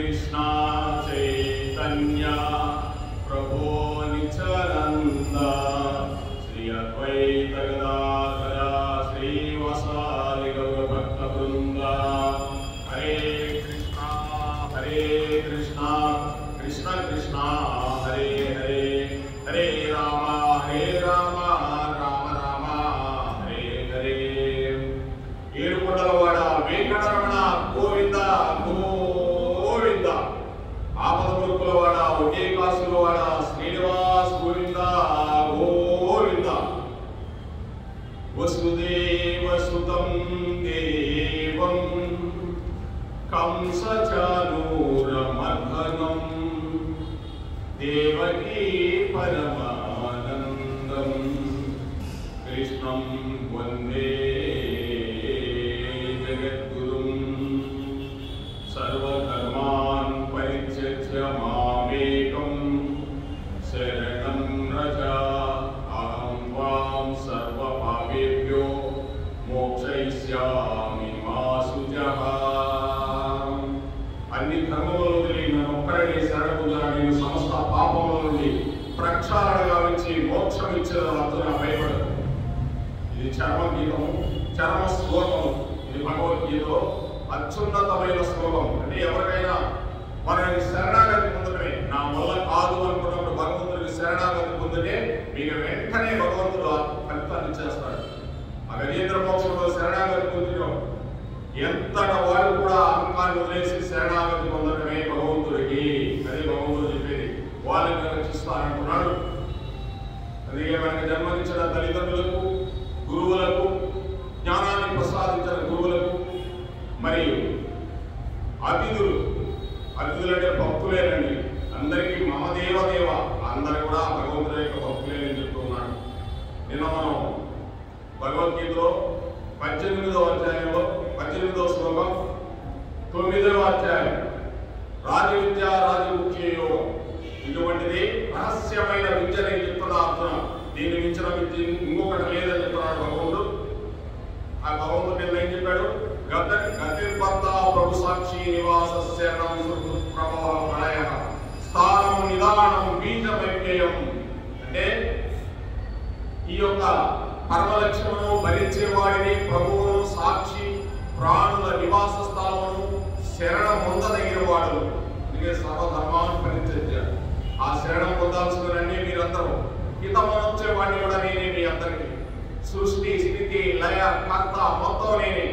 कृष्ण चैतन्य प्रभो नित्यानंद श्री अद्वैत गदाधर श्रीवासादि गौरभक्तवृंद हरे कृष्ण कृष्ण कृष्ण हरे हरे हरे राम राम राम हरे हरे ఏడుకొండలవాడ వెంకటరమణ గోవింద గోవింద ఆపదములవాడ ఒకే కాసులవాడ శ్రీనివాస్ గోవింద గోవింద వసుదేవ సుతం దేవం కంసచానూరమర్దనం దేవకీ పరమానందం కృష్ణం వందే सर्वधर्मान् परित्यज्य मामेकं शरणं व्रज अहं त्वां सर्वपापेभ्यो मोक्षयिष्यामि मा शुचः అన్ని ధర్మముల నుండి నన్ను ఒక్కడిని శరణుని సమస్త పాపముల నుండి ప్రక్షాళనగా వచ్చి మోక్షం ఇచ్చేదంతా నా భయపడదు. ఇది చర్మ గీతము, చర్మ శ్లోకము. ఇది భగవద్గీతలో అత్యున్నతమైన శ్లోకం. అంటే ఎవరికైనా మనకి శరణాగతి పొందడమే నా వల్ల కాదు అనుకున్నప్పుడు భగవంతుడికి శరణాగతి పొందితే మీకు వెంటనే భగవంతుడు ఫలితాన్ని ఇచ్చేస్తాడు. ఆ గజేంద్ర మోక్షంలో శరణాగతి పొందిన ఎంతట వాళ్ళు కూడా అహంకాన్ని వదిలేసి శరణాగతి పొందడమే భగవంతుడికి. అదే భగవంతుడు చెప్పేది, వాళ్ళని రక్షిస్తానంటున్నాడు. అందుకే మనకి జన్మనిచ్చిన తల్లిదండ్రులకు, గురువులకు, జ్ఞానాన్ని ప్రసాదించిన గురువులకు, మరియు అతిథులు అంటే భక్తులేనండి. అందరికీ మమ దేవదేవ అందరూ కూడా భగవంతుడి యొక్క భక్తులేనని చెప్తున్నాడు. నిన్న మనం భగవద్గీతలో 18వ అధ్యాయంలో 18వ శ్లోకం 9వ అధ్యాయం రాజవిద్య రాజముఖ్య యోగం, ఇటువంటిది రహస్యమైన విద్య నేను చెప్తున్నా అర్థం. దీన్ని మించిన విద్య ఇంకొకటి లేదని చెప్తున్నాడు భగవంతుడు. ఆ భగవంతుడు నిన్న ఏం చెప్పాడు? గతిర్భర్త ప్రభు సాక్షి నివాసస్య ప్రభవ ప్రళయ స్థానం నిదానం బీజమైక్యం. అంటే ఈ యొక్క పరమలక్ష్యమును భరించేవాడిని, ప్రభువును, సాక్షి ప్రాణుల నివాస స్థానమును శరణం పొందదగిన వాడు. అందుకే సర్వధర్మాన్ని పరిత్యజ్య. ఆ శరణం పొందాల్సిందని మీరందరూ హితమనొచ్చే వాడిని కూడా నేనే మీ అందరికీ. సృష్టి స్థితి లయ కర్త మొత్తం నేనే.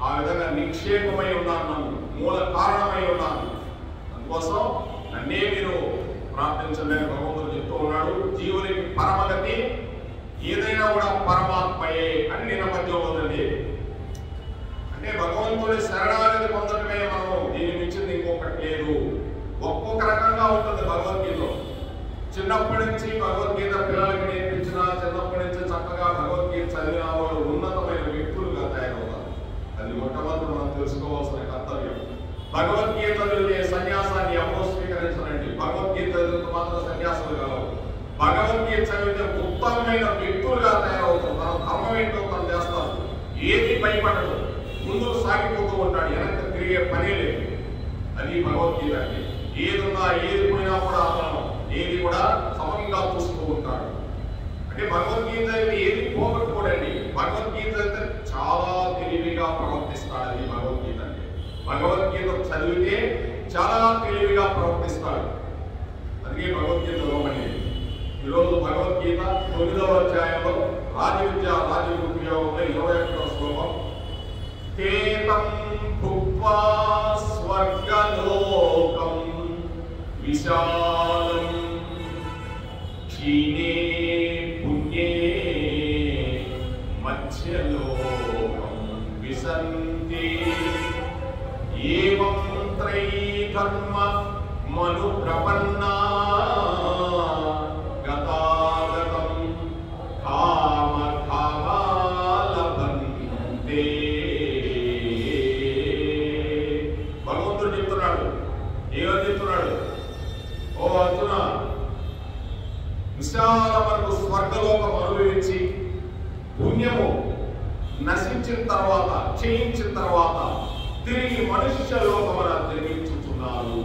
ఆ విధంగా నిక్షేపమై ఉన్నాను, నన్ను మూల కారణమై ఉన్నాను. అందుకోసం నన్నే మీరు ప్రార్థించండి అని భగవంతుడు చెప్తూ ఉన్నాడు. జీవునికి పరమగతి ఏదైనా కూడా పరమాత్మయే అని నిన్న మధ్యం ఉందండి. అంటే భగవంతుడి శరణాగతి పొందడమే మనం, దీని మించింది ఇంకొకటి లేదు. ఒక్కొక్క రకంగా ఉంటుంది భగవద్గీతలో. చిన్నప్పటి నుంచి భగవద్గీత పిల్లలకి నేర్పించిన, చిన్నప్పటి నుంచి చక్కగా భగవద్గీత చదివిన వాళ్ళు ఉన్నతమైన వ్యక్తులుగా తయారవుతారు. అది మొట్టమొదటి మనం తెలుసుకోవాల్సిన కర్తవ్యం. భగవద్గీత చదివితే సన్యాసాన్ని ఎవరో స్వీకరించరండి. భగవద్గీత చదివితే మాత్రం సన్యాసాలు కావు. భగవద్గీత చదివితే ఉత్తమమైన వ్యక్తులుగా తయారవుతారు. తన ధర్మం ఏంటో తను చేస్తారు. ఏది భయపడదు, ముందుకు సాగిపోతూ ఉంటాడు, వెనక్కి తిరిగే పనే లేదు. అది భగవద్గీత అంటే. ఏదున్నా ఏది పోయినా కూడా అతను ఏది కూడా సమంగా చూస్తూ ఉంటాడు. అంటే భగవద్గీత ఏది పోగొట్టుకోడండి. భగవద్గీత అయితే చాలా తెలివిగా ప్రవర్తిస్తాడు. అది భగవద్గీత అంటే. భగవద్గీత చదివితే చాలా తెలివిగా ప్రవర్తిస్తాడు. అందుకే భగవద్గీత లోపండి. ఈరోజు భగవద్గీత 9వ అధ్యాయంలో రాజవిద్య రాజముఖ్య యోగంలో 21వ శ్లోకం. తేతం భుక్వా స్వర్గలోకం విశాలం క్షీణే పుణ్యే మధ్యలోకం విసంతి ఏవం త్రైధర్మ మను ప్రపన్నా గతాగతం కామ కామాలభంతే. భగవంతుడు చెప్తున్నాడు, ఏమని చెప్తున్నాడు? ఓ అర్జున, విశాలమైన స్వర్గలోకం అనుభవించి పుణ్యము నశించిన తర్వాత, క్షయించిన తర్వాత తిరిగి మనుష్య లోకమున జన్మించుతున్నారు.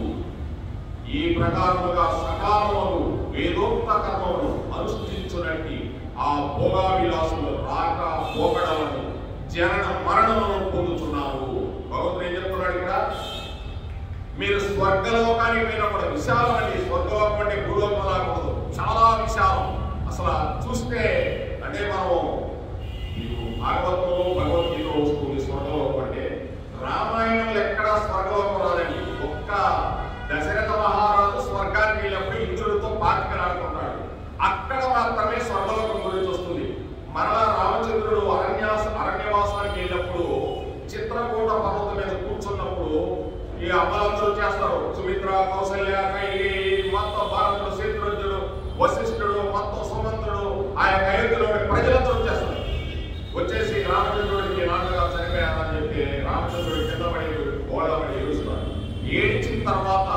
ఈ ప్రకారముగా సకాలమును వేదోక్త కర్మమును అనుష్ఠించునట్టి ఆ భోగా విలాసులు రాక పోకడలను జనన మరణములను పొందుతున్నారు. భగవంతుడు ఏం చెప్తున్నాడు ఇక్కడ? మీరు స్వర్గలోకానికి పోయినప్పుడు విశాలం అండి. స్వర్గలోకం అంటే భూలోకం రాకూడదు, చాలా విశాలం. అసలు చూస్తే అంటే మనం భాగవతంలో భగవద్గీత వస్తుంది. స్వర్గలోకం అంటే రామాయణంలో ఎక్కడ స్వర్గలోకం రాదండి. ఒక్క దశరథ మహారాజు స్వర్గానికి వెళ్ళినప్పుడు ఇంద్రుడితో పాతికలాడుకుంటాడు, అక్కడ మాత్రమే స్వర్గలోకం గురించి వస్తుంది. మరలా రామచంద్రుడు అరణ్యవాసానికి వెళ్ళినప్పుడు చిత్రకూట పర్వతం మీద కూర్చున్నప్పుడు ఈ అమ్మలందరూ చేస్తారు. సుమిత్ర, కౌసల్య, కైకేయి, మొత్తం భారతుడు, శత్రుఘ్నుడు, వశిష్ఠుడు, మొత్తం సుమంత్రుడు, ఆ యొక్క అయోధ్యలోని ప్రజలందరూ చేస్తారు. వచ్చేసి రామచంద్రుడికి నాన్నగా చనిపోయారని చెప్పి రామచంద్రుడి కింద పడి ఓడబడి ఏడుస్తున్నాడు. ఏడ్చిన తర్వాత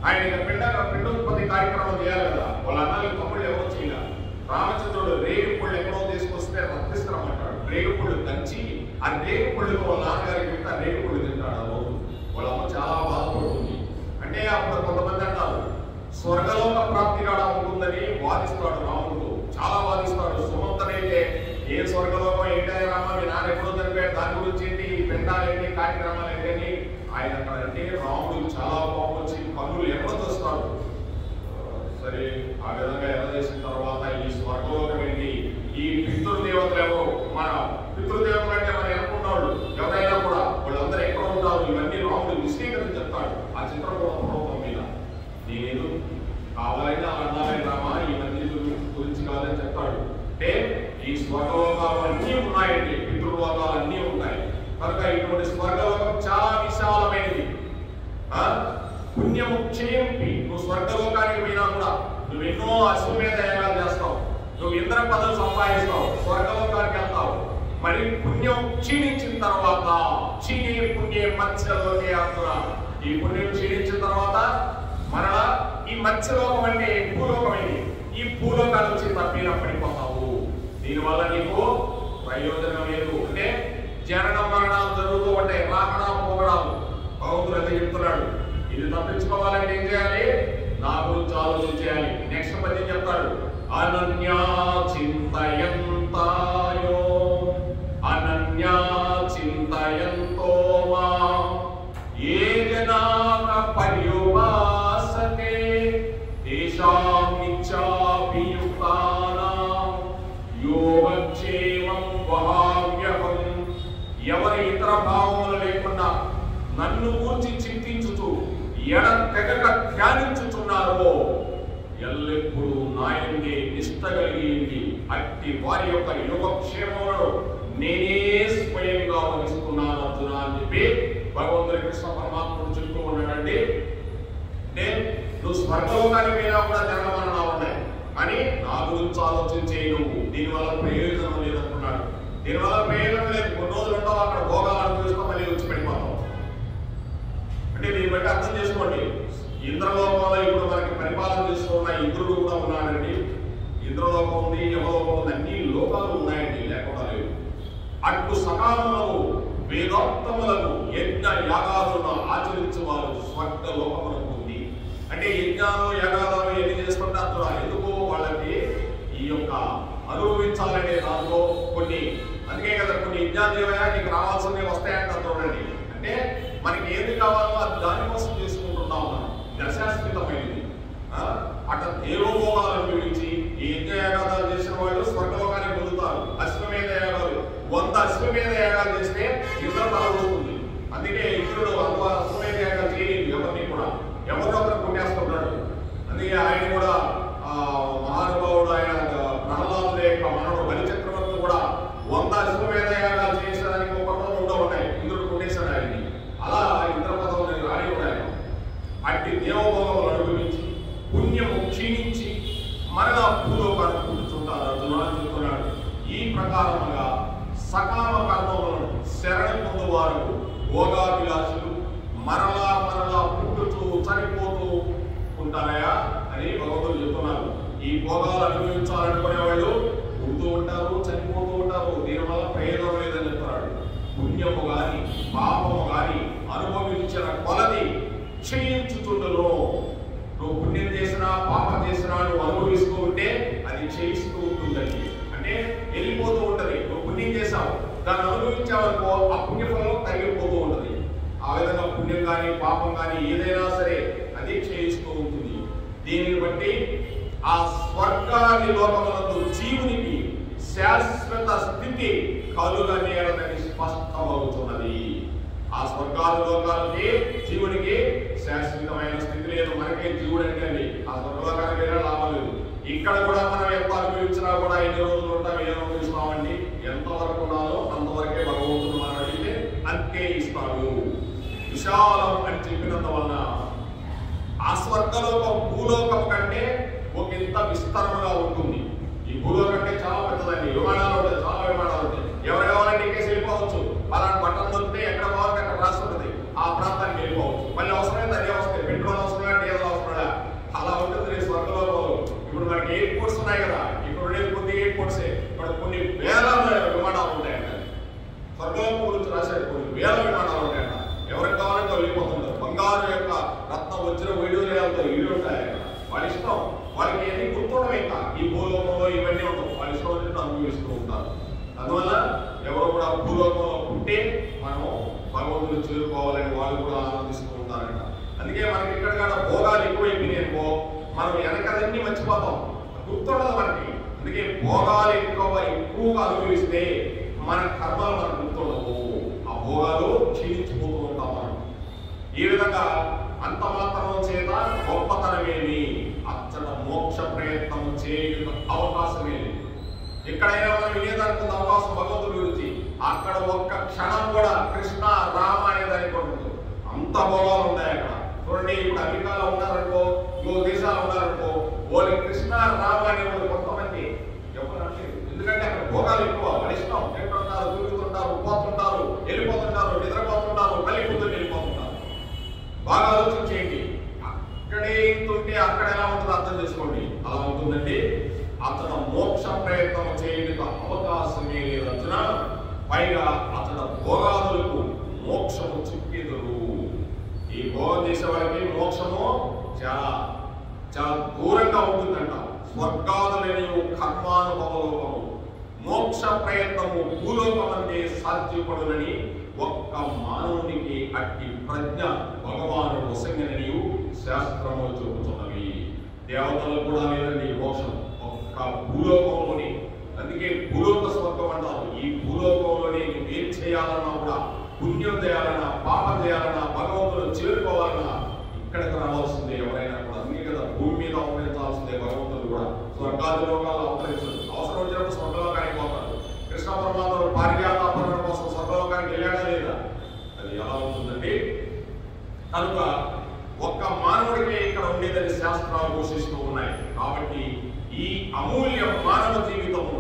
ఆయన పిండోత్పత్తి కార్యక్రమం చేయాలి కదా. వాళ్ళ అన్నలు తమ్ముళ్ళు ఎవరో చేయాలి. రామచంద్రుడు రేగిపళ్ళు ఎక్కడో తీసుకొస్తే రక్తిస్తామంటాడు. రేగిపళ్ళు దంచి ఆ రేగిపళ్ళుకు వాళ్ళ నాన్నగారికి పెట్టి ఆ రేగిపళ్ళు తింటాడు. ఆ రోజు వాళ్ళ అమ్మ చాలా బాధపడుతుంది. అంటే అప్పుడు కొంతమంది అంటారు స్వర్గలోక ప్రాప్తి కాడ ఉంటుందని వాదిస్తాడు రాముడు, చాలా వాదిస్తాడు. సుమంతనైతే ఏ స్వర్గలోకం ఏంటనే రామ, మీ నాన్న ఎప్పుడో చనిపోయాడు, దాని గురించి ఏంటి, ఈ పెండాలేంటి, కార్యక్రమాలు ఏంటని ఆయన అక్కడ అంటే రాముడు చాలా కోపం వచ్చి కన్నులు ఎక్కడ చూస్తాడు. సరే, ఆ విధంగా ఎలా చేసిన తర్వాత ఈ స్వర్గలోకం ఏంటి, ఈ పితృదేవతలు ఎవరు, మన పితృదేవతలు అంటే మనం అనుకున్నాడు ఎవరైనా కూడా వాళ్ళందరూ ఎక్కడ ఉంటారు, ఇవన్నీ రాముడు విశ్లేషణ చెప్తాడు ఆ చిత్రకూట పర్వతం మీద. నేను కావాలని అన్నాలని రామా, ఈ మంది గురించి కావాలని చెప్తాడు. అంటే ఈ స్వర్గలోకాలు అన్నీ ఉన్నాయండి, పితృలోకాలు అన్నీ ఉన్నాయి కనుక ఇటువంటి స్వర్గలోకం చాలా విశాలమైనది. పుణ్యము క్షయింపి నువ్వు స్వర్గలోకానికి పోయినా కూడా నువ్వు ఎన్నో అశ్వమేధ యాగాలు చేస్తావు, నువ్వు ఇంద్ర పదవి సంపాదిస్తావు, స్వర్గలోకానికి వెళ్తావు. మరి పుణ్యం క్షీణించిన తర్వాత క్షీణే పుణ్యే మత్స్యలోకే అంటున్నారు. ఈ పుణ్యం క్షీణించిన తర్వాత మరలా ఈ మత్స్యలోకం అంటే భూలోకమైంది. ఈ భూలోకాల నుంచి తప్పిన పడిపోతావు. దీనివల్ల నీకు ప్రయోజనం లేదు. అంటే జనన మరణాలు జరుగుతూ ఉంటాయి, రాకడా పోగడాలు. భగవంతుడు అయితే చెప్తున్నాడు, ఇది తప్పించుకోవాలంటే ఏం చేయాలి? నా గురించి ఆలోచన చేయాలి. నెక్స్ట్ పద్యం చెప్తాడు, అనన్యా చింతయంతాయో అనన్యా చింతయంతో మా ఏ జనాక పర్యుపాసతే తేషాం నిత్యాభియుక్తానాం యోగక్షేమం వహామ్యహం. ఎవరి ఇతర భావములు లేకుండా నన్ను గూర్చి చింతించుతూ ఎడతెగక ధ్యానించుచున్నారో ఎల్లప్పుడూ నాయందే నిష్ట కలిగి అట్టి వారి యొక్క యోగక్షేమములను నేనే స్వయంగా వహిస్తున్నాను అర్జున అని చెప్పి భగవంతుడి కృష్ణ పరమాత్ముడు చెప్తూ ఉన్నాడండి. అంటే నువ్వు స్వర్గలోకానికి పోయినా కూడా జనన మరణాలు ఉన్నాయి, కానీ నా గురించి ఆలోచించే నువ్వు దీనివల్ల ప్రయోజనం లేదంటున్నాడు. దీనివల్ల ప్రయోజనం లేదు. కొన్ని రోజులు ఉంటావు, అక్కడ భోగాలు అనుభవిస్తూ మళ్ళీ వచ్చి పడిపోతావు. అంటే దీన్ని బట్టి అర్థం చేసుకోండి, ఇంద్రలోకంలో ఇప్పుడు మనకి పరిపాలన చేస్తూ ఉన్న ఇంద్రుడు కూడా ఉన్నాడండి. ఇంద్రలోకం ఉంది, యమలోకం ఉంది, అన్ని లోకాలు ఉన్నాయండి, లేకుండా లేవు. అటు సకాలంలో వేదోక్తములకు యజ్ఞ యాగాలను ఆచరించే వారు స్వర్గలోకములకు ఉంది. అంటే యజ్ఞాలు యాగాలను ఎన్ని చేసుకుంటే అక్కడ ఎందుకు వాళ్ళకి ఈ యొక్క అనుభవించాలనే దాంట్లో కొన్ని, అందుకే కదా కొన్ని యజ్ఞాదేవయా నీకు రావాల్సినవి వస్తాయంట చూడండి. అంటే మనకి ఏది కావాలో అది దానికోసం చేసుకుంటున్నాం మనం, దశాశ్రితమైనది. అట్లా దేవోభోగాలు అనుభవించి ఈ యజ్ఞ యాగాలు చేసిన వాళ్ళు స్వర్గలోకాన్ని పొందుతారు. అశ్వమేధ యాగాలు 100 అశ్వమేధ యాగాలు చేస్తే ఇంద్ర తల వస్తుంది. అందుకే ఇంద్రుడు అశ్వమేధ యాగాలు చేయలేదు ఎవరిని కూడా, ఎవరినో ఒకరు కొట్టేస్తున్నాడు. అందుకే ఆయన కూడా మహానుభావుడు ఆయన ప్రహ్లాదుడు యొక్క మనవుడు బలిచక్రవర్తి కూడా 100 అశ్వమేధ యాగాలు చేసేదానికి ఒక ఉండవు ఉన్నాయి, ఇంద్రుడు కొట్టేశాడు ఆయన్ని. అలా ఇంద్ర పదవులు రాని కూడా అట్టి దేవభోగములు అనుభవించి పుణ్యము క్షీణించి మరలా భూలోకాన్ని పొందుతుంటారు అర్జున అని చెప్తున్నాడు. ఈ ప్రకారముగా సకామ కర్మములను శరణ పొందువారు భోగాభిలాషులు మరలా మరలా పుట్టుతూ చనిపోతూ ఉంటారయా అని భగవంతుడు చెప్తున్నారు. ఈ భోగాలు అనుభవించాలనుకునే వాళ్ళు పుడుతూ ఉంటారు, చనిపోతూ ఉంటారు. దీనివల్ల ప్రయోజనం లేదని చెప్తున్నాడు. పుణ్యము గాని పాపము గాని అనుభవించిన కొలది క్షీణించుతుండను. చేయిస్తూ ఉంటుందండి. అంటే వెళ్ళిపోతూ ఉంటది. నువ్వు పుణ్యం చేశావు, దాన్ని అనుభవించావనుకో ఆ పుణ్యఫలం తగిలిపోతూ ఉంటది. ఆ విధంగా పుణ్యం కానీ పాపం కానీ ఏదైనా సరే అది చేయిస్తూ ఉంటుంది. దీనిని బట్టి ఆ స్వర్గాది లోకమునందు జీవునికి శాశ్వత స్థితి కలుగనేరదని స్పష్టమవుతున్నది. ఆ స్వర్గాది లోకాలకి జీవునికి శాశ్వతమైన స్థితి లేదు. మనకే జీవుడు అంటే ఆ స్వర్గలోకానికి వెళ్ళినా లాభం లేదు. ఇక్కడ కూడా మనం ఎంత అనుభవించినా కూడా ఎన్ని రోజులు ఉంటాం, ఏం అనుభవిస్తున్నామండి, ఎంతవరకు ఉండాలో అంతవరకే భగవంతుడు మనం అడిగితే అంతే ఇస్తాడు. విశాలం అని చెప్పినందువలన ఆ స్వర్గలోకం భూలోకం కంటే ఒక ఇంత విస్తరణగా ఉంటుంది. ఈ భూలోకం అంటే చాలా పెద్దదండి. విమానాలు ఉంటాయి, చాలా విమానాలు ఉంటాయి. ఎవరు కావాలంటే ఇంకేసి వెళ్ళిపోవచ్చు. అలాంటి బట్టలు దొరికితే ఎక్కడ కావాలంటే అక్కడ రాసి ఉంటుంది, ఆ ప్రాంతానికి వెళ్ళిపోవచ్చు. మళ్ళీ అవసరమైతే అదే వస్తాయి. పెట్రోల్ అవసరమా, డీజిల్ అవసరమా, అలా ఉంటుంది స్వర్గలోకంలో. ఇప్పుడు మనకి ఎయిర్పోర్ట్స్ ఉన్నాయి కదా, ఇప్పుడు ఉండేది కొద్ది ఎయిర్పోర్ట్సే, ఇప్పుడు కొన్ని వేల విమానాలు ఉంటాయంట. స్వర్గలోకం గురించి రాశారు, కొన్ని వేల విమానాలు ఉంటాయంట. ఎవరికి కావాలంటే వెళ్ళిపోతుంటారు. బంగారు యొక్క రత్న వచ్చిన వైడూర్యాలతో ఇల్లు ఉంటాయి. వాళ్ళ ఇష్టం, వాళ్ళకి ఎన్ని గుర్తుండవు. ఇంకా ఈ భూలోకంలో ఇవన్నీ ఉండవు, వాళ్ళ ఇష్టం వచ్చినట్టు అనుభవిస్తూ ఉంటారు. అందువల్ల ఎవరు కూడా భూలోకంలో ఉంటే మనం భగవంతుడు చేరుకోవాలని వాళ్ళు కూడా ఆనందిస్తూ ఉంటారంట. అందుకే మనకి ఇక్కడ కూడా భోగాలు ఎక్కువైపోయినాయి అనుకో, మనం వెనకలన్నీ మర్చిపోతాం, గుర్తుండదు మనకి. అందుకే భోగాలు ఎక్కువగా అనుభవిస్తే మన కర్మలు మనకు గుర్తుండవు, ఆ భోగాలు క్షీణించిపోతూ ఉంటాం మనం. ఈ విధంగా అంత మాత్రం చేత గొప్పతనమేమి, అచ్చట మోక్ష ప్రయత్నం చేయడం అవకాశమేమి. ఎక్కడైనా మనం వినేదానికి అవకాశం భగవంతుడి గురించి, అక్కడ ఒక్క క్షణం కూడా కృష్ణ రామ అనేదానికి ఉంటుంది. అంత భోగాలు ఉన్నాయి అక్కడ. చూడండి, ఇప్పుడు అమెరికాలో ఉన్నారనుకో, ఇంకో దేశాలు ఉన్నారనుకో, వాళ్ళు కృష్ణ రామ అనే వాళ్ళు కొంతమంది ఎవరు అనలేదు. ఎందుకంటే అక్కడ భోగాలు ఎక్కువ, వాళ్ళ ఇష్టం. తింటుంటారు, తిరుగుతుంటారు, పోతుంటారు, వెళ్ళిపోతుంటారు, నిద్రపోతుంటారు, మళ్ళీ కూతురు వెళ్ళిపోతుంటారు. బాగా ఆలోచన చేయండి. అక్కడే ఇంటుంటే అక్కడ ఎలా ఉంటుందో అర్థం చేసుకోండి. అలా ఉంటుందండి. అతను మోక్ష ప్రయత్నం చేయడానికి అవకాశమే లేదు అర్జున. పైగా అతను భోగాదులకు మోక్షము చిక్కెదురు. ఈ భోగం చేసే వారికి మోక్షము చాలా చాలా దూరంగా ఉంటుందంట. స్వర్గాదులనేవి కర్మానుభవలోకము, మోక్ష ప్రయత్నము భూలోకం అంటే సాధ్యపడునని ఒక్క మానవునికి అట్టి ప్రజ్ఞ భగవానుడు వసంగనని శాస్త్రము చెబుతున్నవి. దేవతలకు కూడా లేదండి మోక్షం, ఒక్క భూలోకంలోని. అందుకే భూలోక స్వర్గం అంటారు. ఈ భూలోకంలోనే ఏం చేయాలన్నా కూడా, పుణ్యం చేయాలన్నా, పాపం చేయాలన్నా, భగవంతుడు చేరుకోవాలన్నా ఇక్కడికి రావాల్సిందే ఎవరైనా కూడా. అందుకే కదా భూమి మీద అవతరించాల్సిందే భగవంతుడు కూడా. స్వర్గాది లోకాలు అవతరించదు. అవసరం వచ్చినప్పుడు స్వర్గలోకానికి పోతారు. కృష్ణ పరమాత్ముడు పారిజాత అపహరణ కోసం స్వర్గలోకానికి వెళ్ళాడా లేదా? అది ఎలా ఉంటుందండి? కనుక ఒక్క మానవుడికే ఇక్కడ ఉండేదని శాస్త్రాలు ఘోషిస్తూ ఉన్నాయి. కాబట్టి ఈ అమూల్య మానవ జీవితము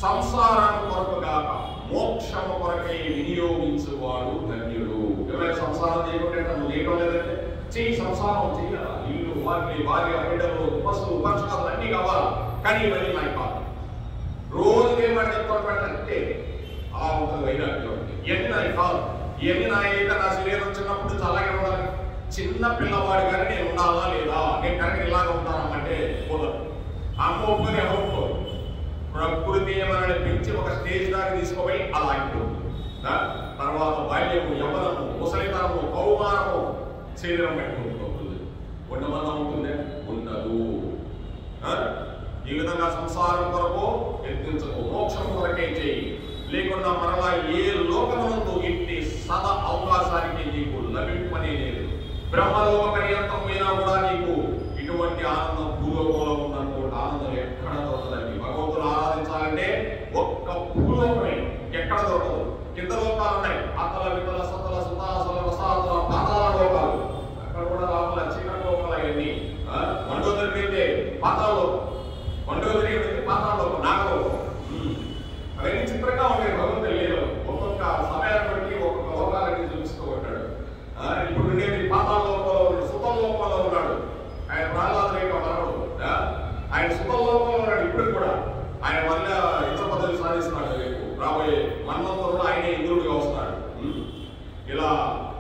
సంసారాన్ని కొరకుగాక మోక్షము కొరకై వినియోగించువాడు ధన్యుడు. ఎవరైనా సంసారం చేయకుండా నువ్వు చేయడం లేదంటే చెయ్యి, సంసారం చెయ్యాలా, ఇల్లు, వారి భార్య, బిడ్డలు, పశువు, పక్షాలు అన్నీ కావాలా, కానీ ఇవన్నీ నాకు కాదు. రోజు ఏమంటే చెప్తానంటే అలా ఉంటుంది. వైరాగ్యం ఇవన్నీ నాకు కాదు, ఇవన్నీ నా అయితే నా శరీరం చిన్నప్పుడు అలాగే ఉండాలి. చిన్న పిల్లవాడు కానీ నేను ఉండాలా లేదా, నేను కనుక ఇలాగ ఉంటానంటే కుదరదు. అమ్మ ఒప్పుకొని ఎవరు ఒప్పుకోరు. ప్రకృతి ఏమని పెంచి ఒక స్టేజ్ దాకా తీసుకోపోయి అలా ఆగిపోతుంది. తర్వాత బాల్యము, యవ్వనము, ముసలితనము, కౌమారము, శరీరం పెట్టుకుంటుంది. ఉండమన్నా ఉంటుందే ఉండదు. ఈ విధంగా సంసారం కొరకు యత్నించకు, మోక్షం కొరకే చేయి. లేకుండా మరలా ఏ లోకమునందు ఇట్టి సద అవకాశానికి నీకు లభింపనే లేదు. బ్రహ్మలోక పర్యంతం అయినా కూడా నీకు ఇటువంటి ఆనందం భూలోకంలో ఉన్నటువంటి ఆనందం ఎక్కడ దొరకదండి. భగవంతుని ఆరాధించాలంటే ఒక్క భూలోకమే, ఎక్కడ దొరకదు. కింద లోకాలు ఉన్నాయి, అతల వితల సతల సుతాసల రసాతల పాతాల లోకాలు, అక్కడ కూడా లోపల చీకటి లోకాలు అవన్నీ. మండోదరి అయితే పాతాల లోకం, మండోదరి పాతాల లోకం, నాగలోకం, అవన్నీ చిత్రంగా ఉంటాయి. భగవంతుడు లేదు, ఒక్కొక్క సమయాన్ని బట్టి ఒక్కొక్క లోకాలన్నీ చూపిస్తూ ఉంటాడు. ఇప్పుడు ఉండేది పాతాల లోకంలో ఉన్నాడు, సుతం లోకంలో ఉన్నాడు. ఆయన ప్రహ్లాదుని యొక్క మనవడు, ఆయన సుతం లోకంలో ఉన్నాడు. ఇప్పుడు కూడా ఆయన వల్ల ఇతర పదవులు సాధిస్తున్నాడు. రేపు రాబోయే మన్వంతరంలో ఆయనే ఇంద్రుడిగా వస్తాడు. ఇలా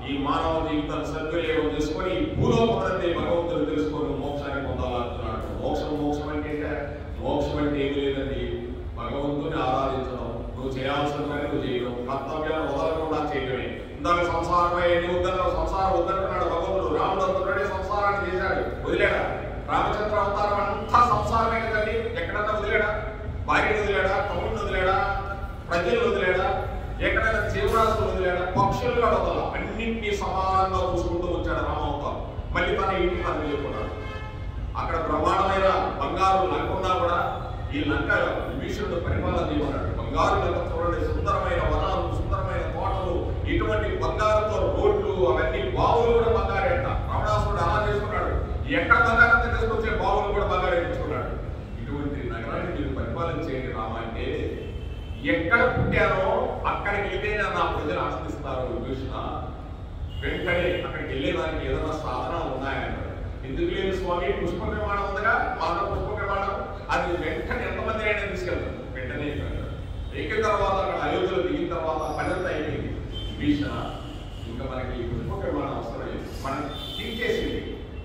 ఈ మానవ జీవితాన్ని సద్వినియోగం చేసుకొని భూలోకం అనేది భగవంతుడు తెలుసుకొని మోక్షాన్ని పొందాలంటున్నాడు. మోక్షం అంటే మోక్షం అంటే ఏమి లేదండి, భగవంతుని ఆరాధించడం, నువ్వు చేయాల్సిన పని నువ్వు చేయడం, కర్తవ్యాన్ని వదలకుండా చేయడమే. ఇందాక సంసారమే ఎన్ని వద్దన్నావు, సంసారం వద్దంటున్నాడు భగవంతుడు. రాముడు అంటున్నాడే సంసారాన్ని చేశాడు, వదిలేడా? రామచంద్ర అవతారం అంతా సంసారమే కదండి, ఎక్కడన్నా వదిలేడా? భార్యను వదిలేడా? తమ్ముడిని వదిలేడా? ప్రజలను వదిలేడా? ఎక్కడైనా జీవరాశులు వదిలేడా? పక్షులుగా వదల, అన్నింటినీ సమానంగా చూసుకుంటూ వచ్చాడు రామవతారం. మళ్ళీ తన ఇంటికి తను వెళ్ళిపోతాడు. అక్కడ బ్రహ్మాండమైన బంగారు లంక ఉన్నా కూడా ఈ లంక విభీషణుడు పరిపాలన చేయమన్నాడు. బంగారు లంక చూడండి, సుందరమైన వనాలు, సుందరమైన తోటలు, ఇటువంటి బంగారుతో రోడ్లు, అవన్నీ బావులు కూడా బంగారే అంట. రావణాసురుడు అలా చేసుకున్నాడు, ఎక్కడ బంగారంతో తీసుకొచ్చే బావులు కూడా బంగారే తెచ్చుకున్నాడు. ఇటువంటి నగరాన్ని మీరు పరిపాలన చేయండి రామ అంటే, ఎక్కడ పుట్టానో అక్కడికి వెళ్తేనే నా ప్రజలు ఆనందిస్తారు విభీషణ. వెంటనే అక్కడికి వెళ్ళేదానికి ఏదైనా సాధనాలు ఉన్నాయన్నాడు. ఎందుకు లేదు స్వామి, పుష్ప విమానం ఉందిగా, మానవ పుష్ప విమానం, అది వెంటనే ఎంతమంది అయినా తీసుకెళ్తారు. వెంటనే ఎక్కిన తర్వాత అక్కడ అయోధ్యలో దిగిన తర్వాత పనంతా అయిపోయింది. విభీషణ, ఇంకా మనకి పుష్ప విమానం అవసరం లేదు, మనం తీసేసింది,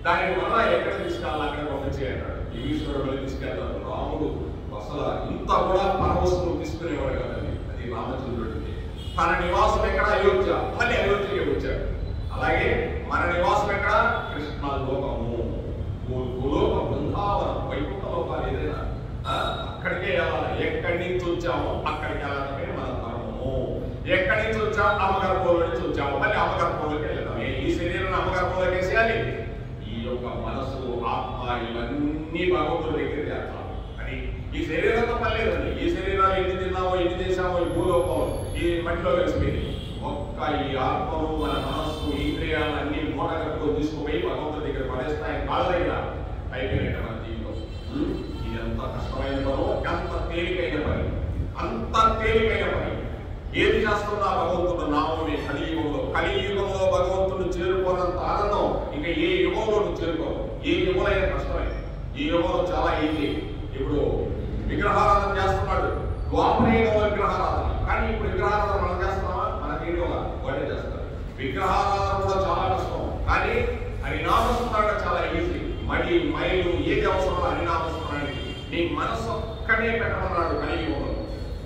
దాని వల్ల ఎక్కడ తీసుకెళ్ళాలి అక్కడ పంపించేయన్నాడు. విభీషణుడు తీసుకెళ్తారు. రాముడు అసలు ఇంత కూడా పరవస్తువులు తీసుకునేవాడు కదండి, అది రామచంద్రుడికి. తన నివాసం ఎక్కడ? అయోధ్య. మళ్ళీ అయోధ్యకి వచ్చాడు. అలాగే మన నివాసం ఎక్కడ? కృష్ణ లోకము, భూలోక బృందావనం, వైకుంఠ లోకాలు ఏదైనా అక్కడికే వెళ్ళాలి. ఎక్కడి నుంచి వచ్చామో అక్కడికి వెళ్ళడమే మన ధర్మము. ఎక్కడి నుంచి వచ్చాము? అమ్మగర్భంలో నుంచి వచ్చాము, మళ్ళీ అమ్మగర్భంలోకి వెళ్తామే. ఈ శరీరాన్ని అమ్మగర్భంలోకి వేసేయాలి. ఈ యొక్క మనసు, ఆత్మ, ఇవన్నీ భగవంతుడి దగ్గర చేస్తాం. అని ఈ శరీరంతో పని లేదండి. ఈ శరీరాలు ఎన్ని తిన్నామో, ఎన్ని చేసామో, ఈ భూలోకం ఈ మట్టిలో కలిసిపోయింది. ఒక్క ఈ ఆత్మను, మన మనస్సు, ఇంద్రియాలు అన్ని మూటగట్టుకు తీసుకుపోయి భగవంతుడి దగ్గర పడేస్తాయి. కాళ్ళ దగ్గర అయిపోయినట్టు మన జీవితం. ఇది ఎంత కష్టమైన పని, ఎంత తేలికైన పని, అంత తేలికైన పని. ఏది చేస్తున్నా భగవంతుడు నామమే. కలియుగంలో భగవంతుడు చేరుకోనంత ఆనందం ఇంకా ఏ యుగంలో నువ్వు చేరుకోవు. ఏ యుగంలో కష్టమే, ఈ యుగంలో చాలా ఈజీ. ఇప్పుడు విగ్రహారాధన చేస్తున్నాడు, ద్వాపరయుగంలో విగ్రహారాధన. కానీ ఇప్పుడు విగ్రహారాధన మనం చేస్తున్నామా? మన తీరుగా వాటే చేస్తారు. విగ్రహారాధన కూడా చాలా కష్టం, కానీ హరినామస్మరణ చాలా ఈజీ. మడి మైలు ఏది అవసరం హరినామస్మరణకి. నీ మనస్సు ఒక్కడే పెట్టమన్నాడు కలియుగంలో.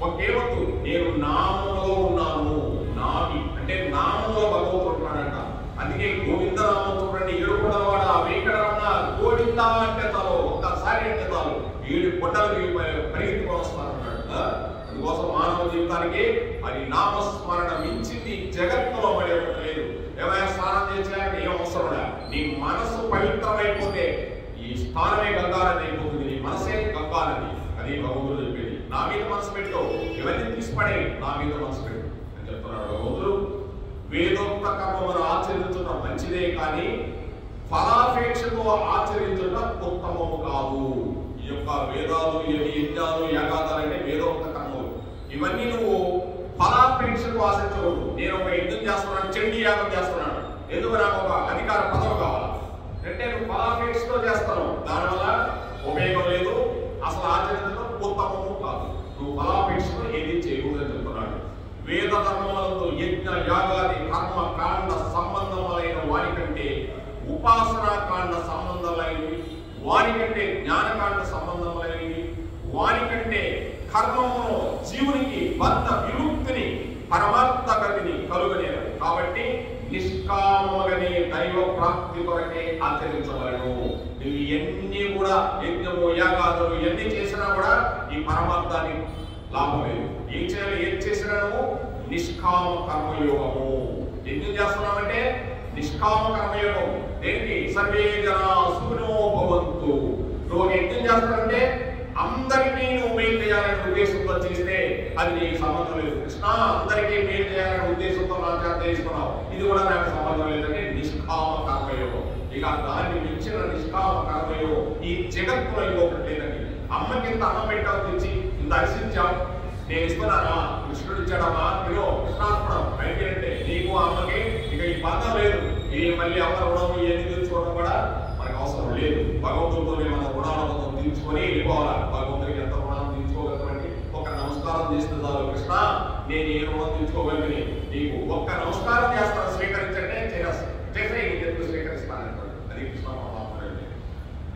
ఒకేవద్దు, నేను నామంలో ఉన్నాను. నామి అంటే నామంలో భగవంతుడు ఉన్నాడంట. అందుకే గోవింద నామం చూడండి, ఏడుకొండలవాడ వెంకటరమణ గోవింద అంటే చాలు, ఒక్కసారి అంటే చాలు 7 కొండలు పరిగెత్తుకొని వస్తారన్నాడు. అందుకోసం మానవ జీవితానికి అది నామస్మరణ మించింది జగత్తులో పడేది లేదు. ఏమైనా స్నానం చేసేయాలంటే ఏం అవసరం? నీ మనసు పవిత్రమైపోతే ఈ స్థానమే గంగానది అయిపోతుంది. నీ మనసే గంగానది. అది భగవంతుడు చెప్పేది. నా మీద మనసు పెట్టు, ఇవన్నీ తీసిపడే, నా మీద మనసు పెట్టు అని చెప్తున్నాడు భగవంతుడు. వేదోక్త కర్మను ఆచరించడం మంచిదే, కానీ ఫలాపేక్షతో ఆచరించడం ఉత్తమము కాదు. ఈ యొక్క వేదాలు, యజ్ఞాలు, యాగాదాలు అంటే వేదోక్త కర్మలు. ఇవన్నీ నువ్వు ఫలాపేక్షకు ఆశించకూడదు. నేను ఒక యజ్ఞం చేస్తున్నాను, చండీ యాగం చేస్తున్నాను, ఎందుకు నాకు ఒక అధికార పదవి కావాలి అంటే నువ్వు ఫలాపేక్షతో చేస్తాను, దానివల్ల ఉపయోగం లేదు, అసలు ఆచరించడం ఉత్తమము కాదు. నువ్వు ఫలాపేక్షతో ఏది చేయకూడదని చెప్తున్నాడు. వేద ధర్మములతో యజ్ఞ యాగాది కర్మ కాండ సంబంధములైన వారికంటే ఉపాసనా కాండ సంబంధాలైనవి, వారికంటే జ్ఞానకాండ సంబంధములైనవి, వారికంటే కర్మమును జీవునికి బంధ విముక్తిని పరమాత్మ గతిని కలుగనేరు. కాబట్టి నిష్కామగని దైవ ప్రాప్తి కొరకే ఆచరించవలను. నువ్వు ఎన్ని కూడా యజ్ఞము యాగాదులు ఎన్ని చేసినా కూడా ఈ పరమార్థాన్ని లాభం లేదు. ఏం చేయాలి? ఏం చేసినా నువ్వు నిష్కామ కర్మయోగము. యజ్ఞం చేస్తున్నావంటే నిష్కామ కర్మయోగం. దేనికి? సర్వే జనా సుఖినో భవంతు. నువ్వు ఒక యజ్ఞం చేస్తానంటే అందరికీ నువ్వు మేలు చేయాలనే ఉద్దేశంతో చేస్తే అది నీకు సంబంధం లేదు. కృష్ణ అందరికీ మేలు చేయాలనే ఉద్దేశంతో నా చేత చేసుకున్నావు, ఇది కూడా నాకు సంబంధం లేదంటే నిష్కామ కర్మయోగం. ఇక దాన్ని మించిన నిష్కామ కర్మయోగం ఈ జగత్తులో ఇంకొకటి లేదండి. అమ్మకి ఇంత అన్నం పెట్టావు, తెచ్చి ఇంత దర్శించావు, నేను ఇస్తున్నానా? కృష్ణుడు ఇచ్చాడమ్మా, మీరు కృష్ణార్పణం అయిపోయింటే నీకు అమ్మకి ఇక ఈ బంధం లేదు. ఈ మళ్ళీ అమ్మ రుణం ఇవన్నీ తీర్చుకోవడం కూడా మనకు అవసరం లేదు. భగవంతుడితోనే మన రుణాలను తీర్చుకొని వెళ్ళిపోవాలి. భగవంతుడికి ఎంత రుణాలను తీర్చుకోగలమంటే ఒక నమస్కారం చేస్తే చాలు. కృష్ణ నేను ఏ రుణం తీర్చుకోగలిగి నీకు ఒక్క నమస్కారం చేస్తాను, స్వీకరించంటే చేస్తే ఎందుకు స్వీకరిస్తానంటాడు. అది కృష్ణ పరమాత్మ.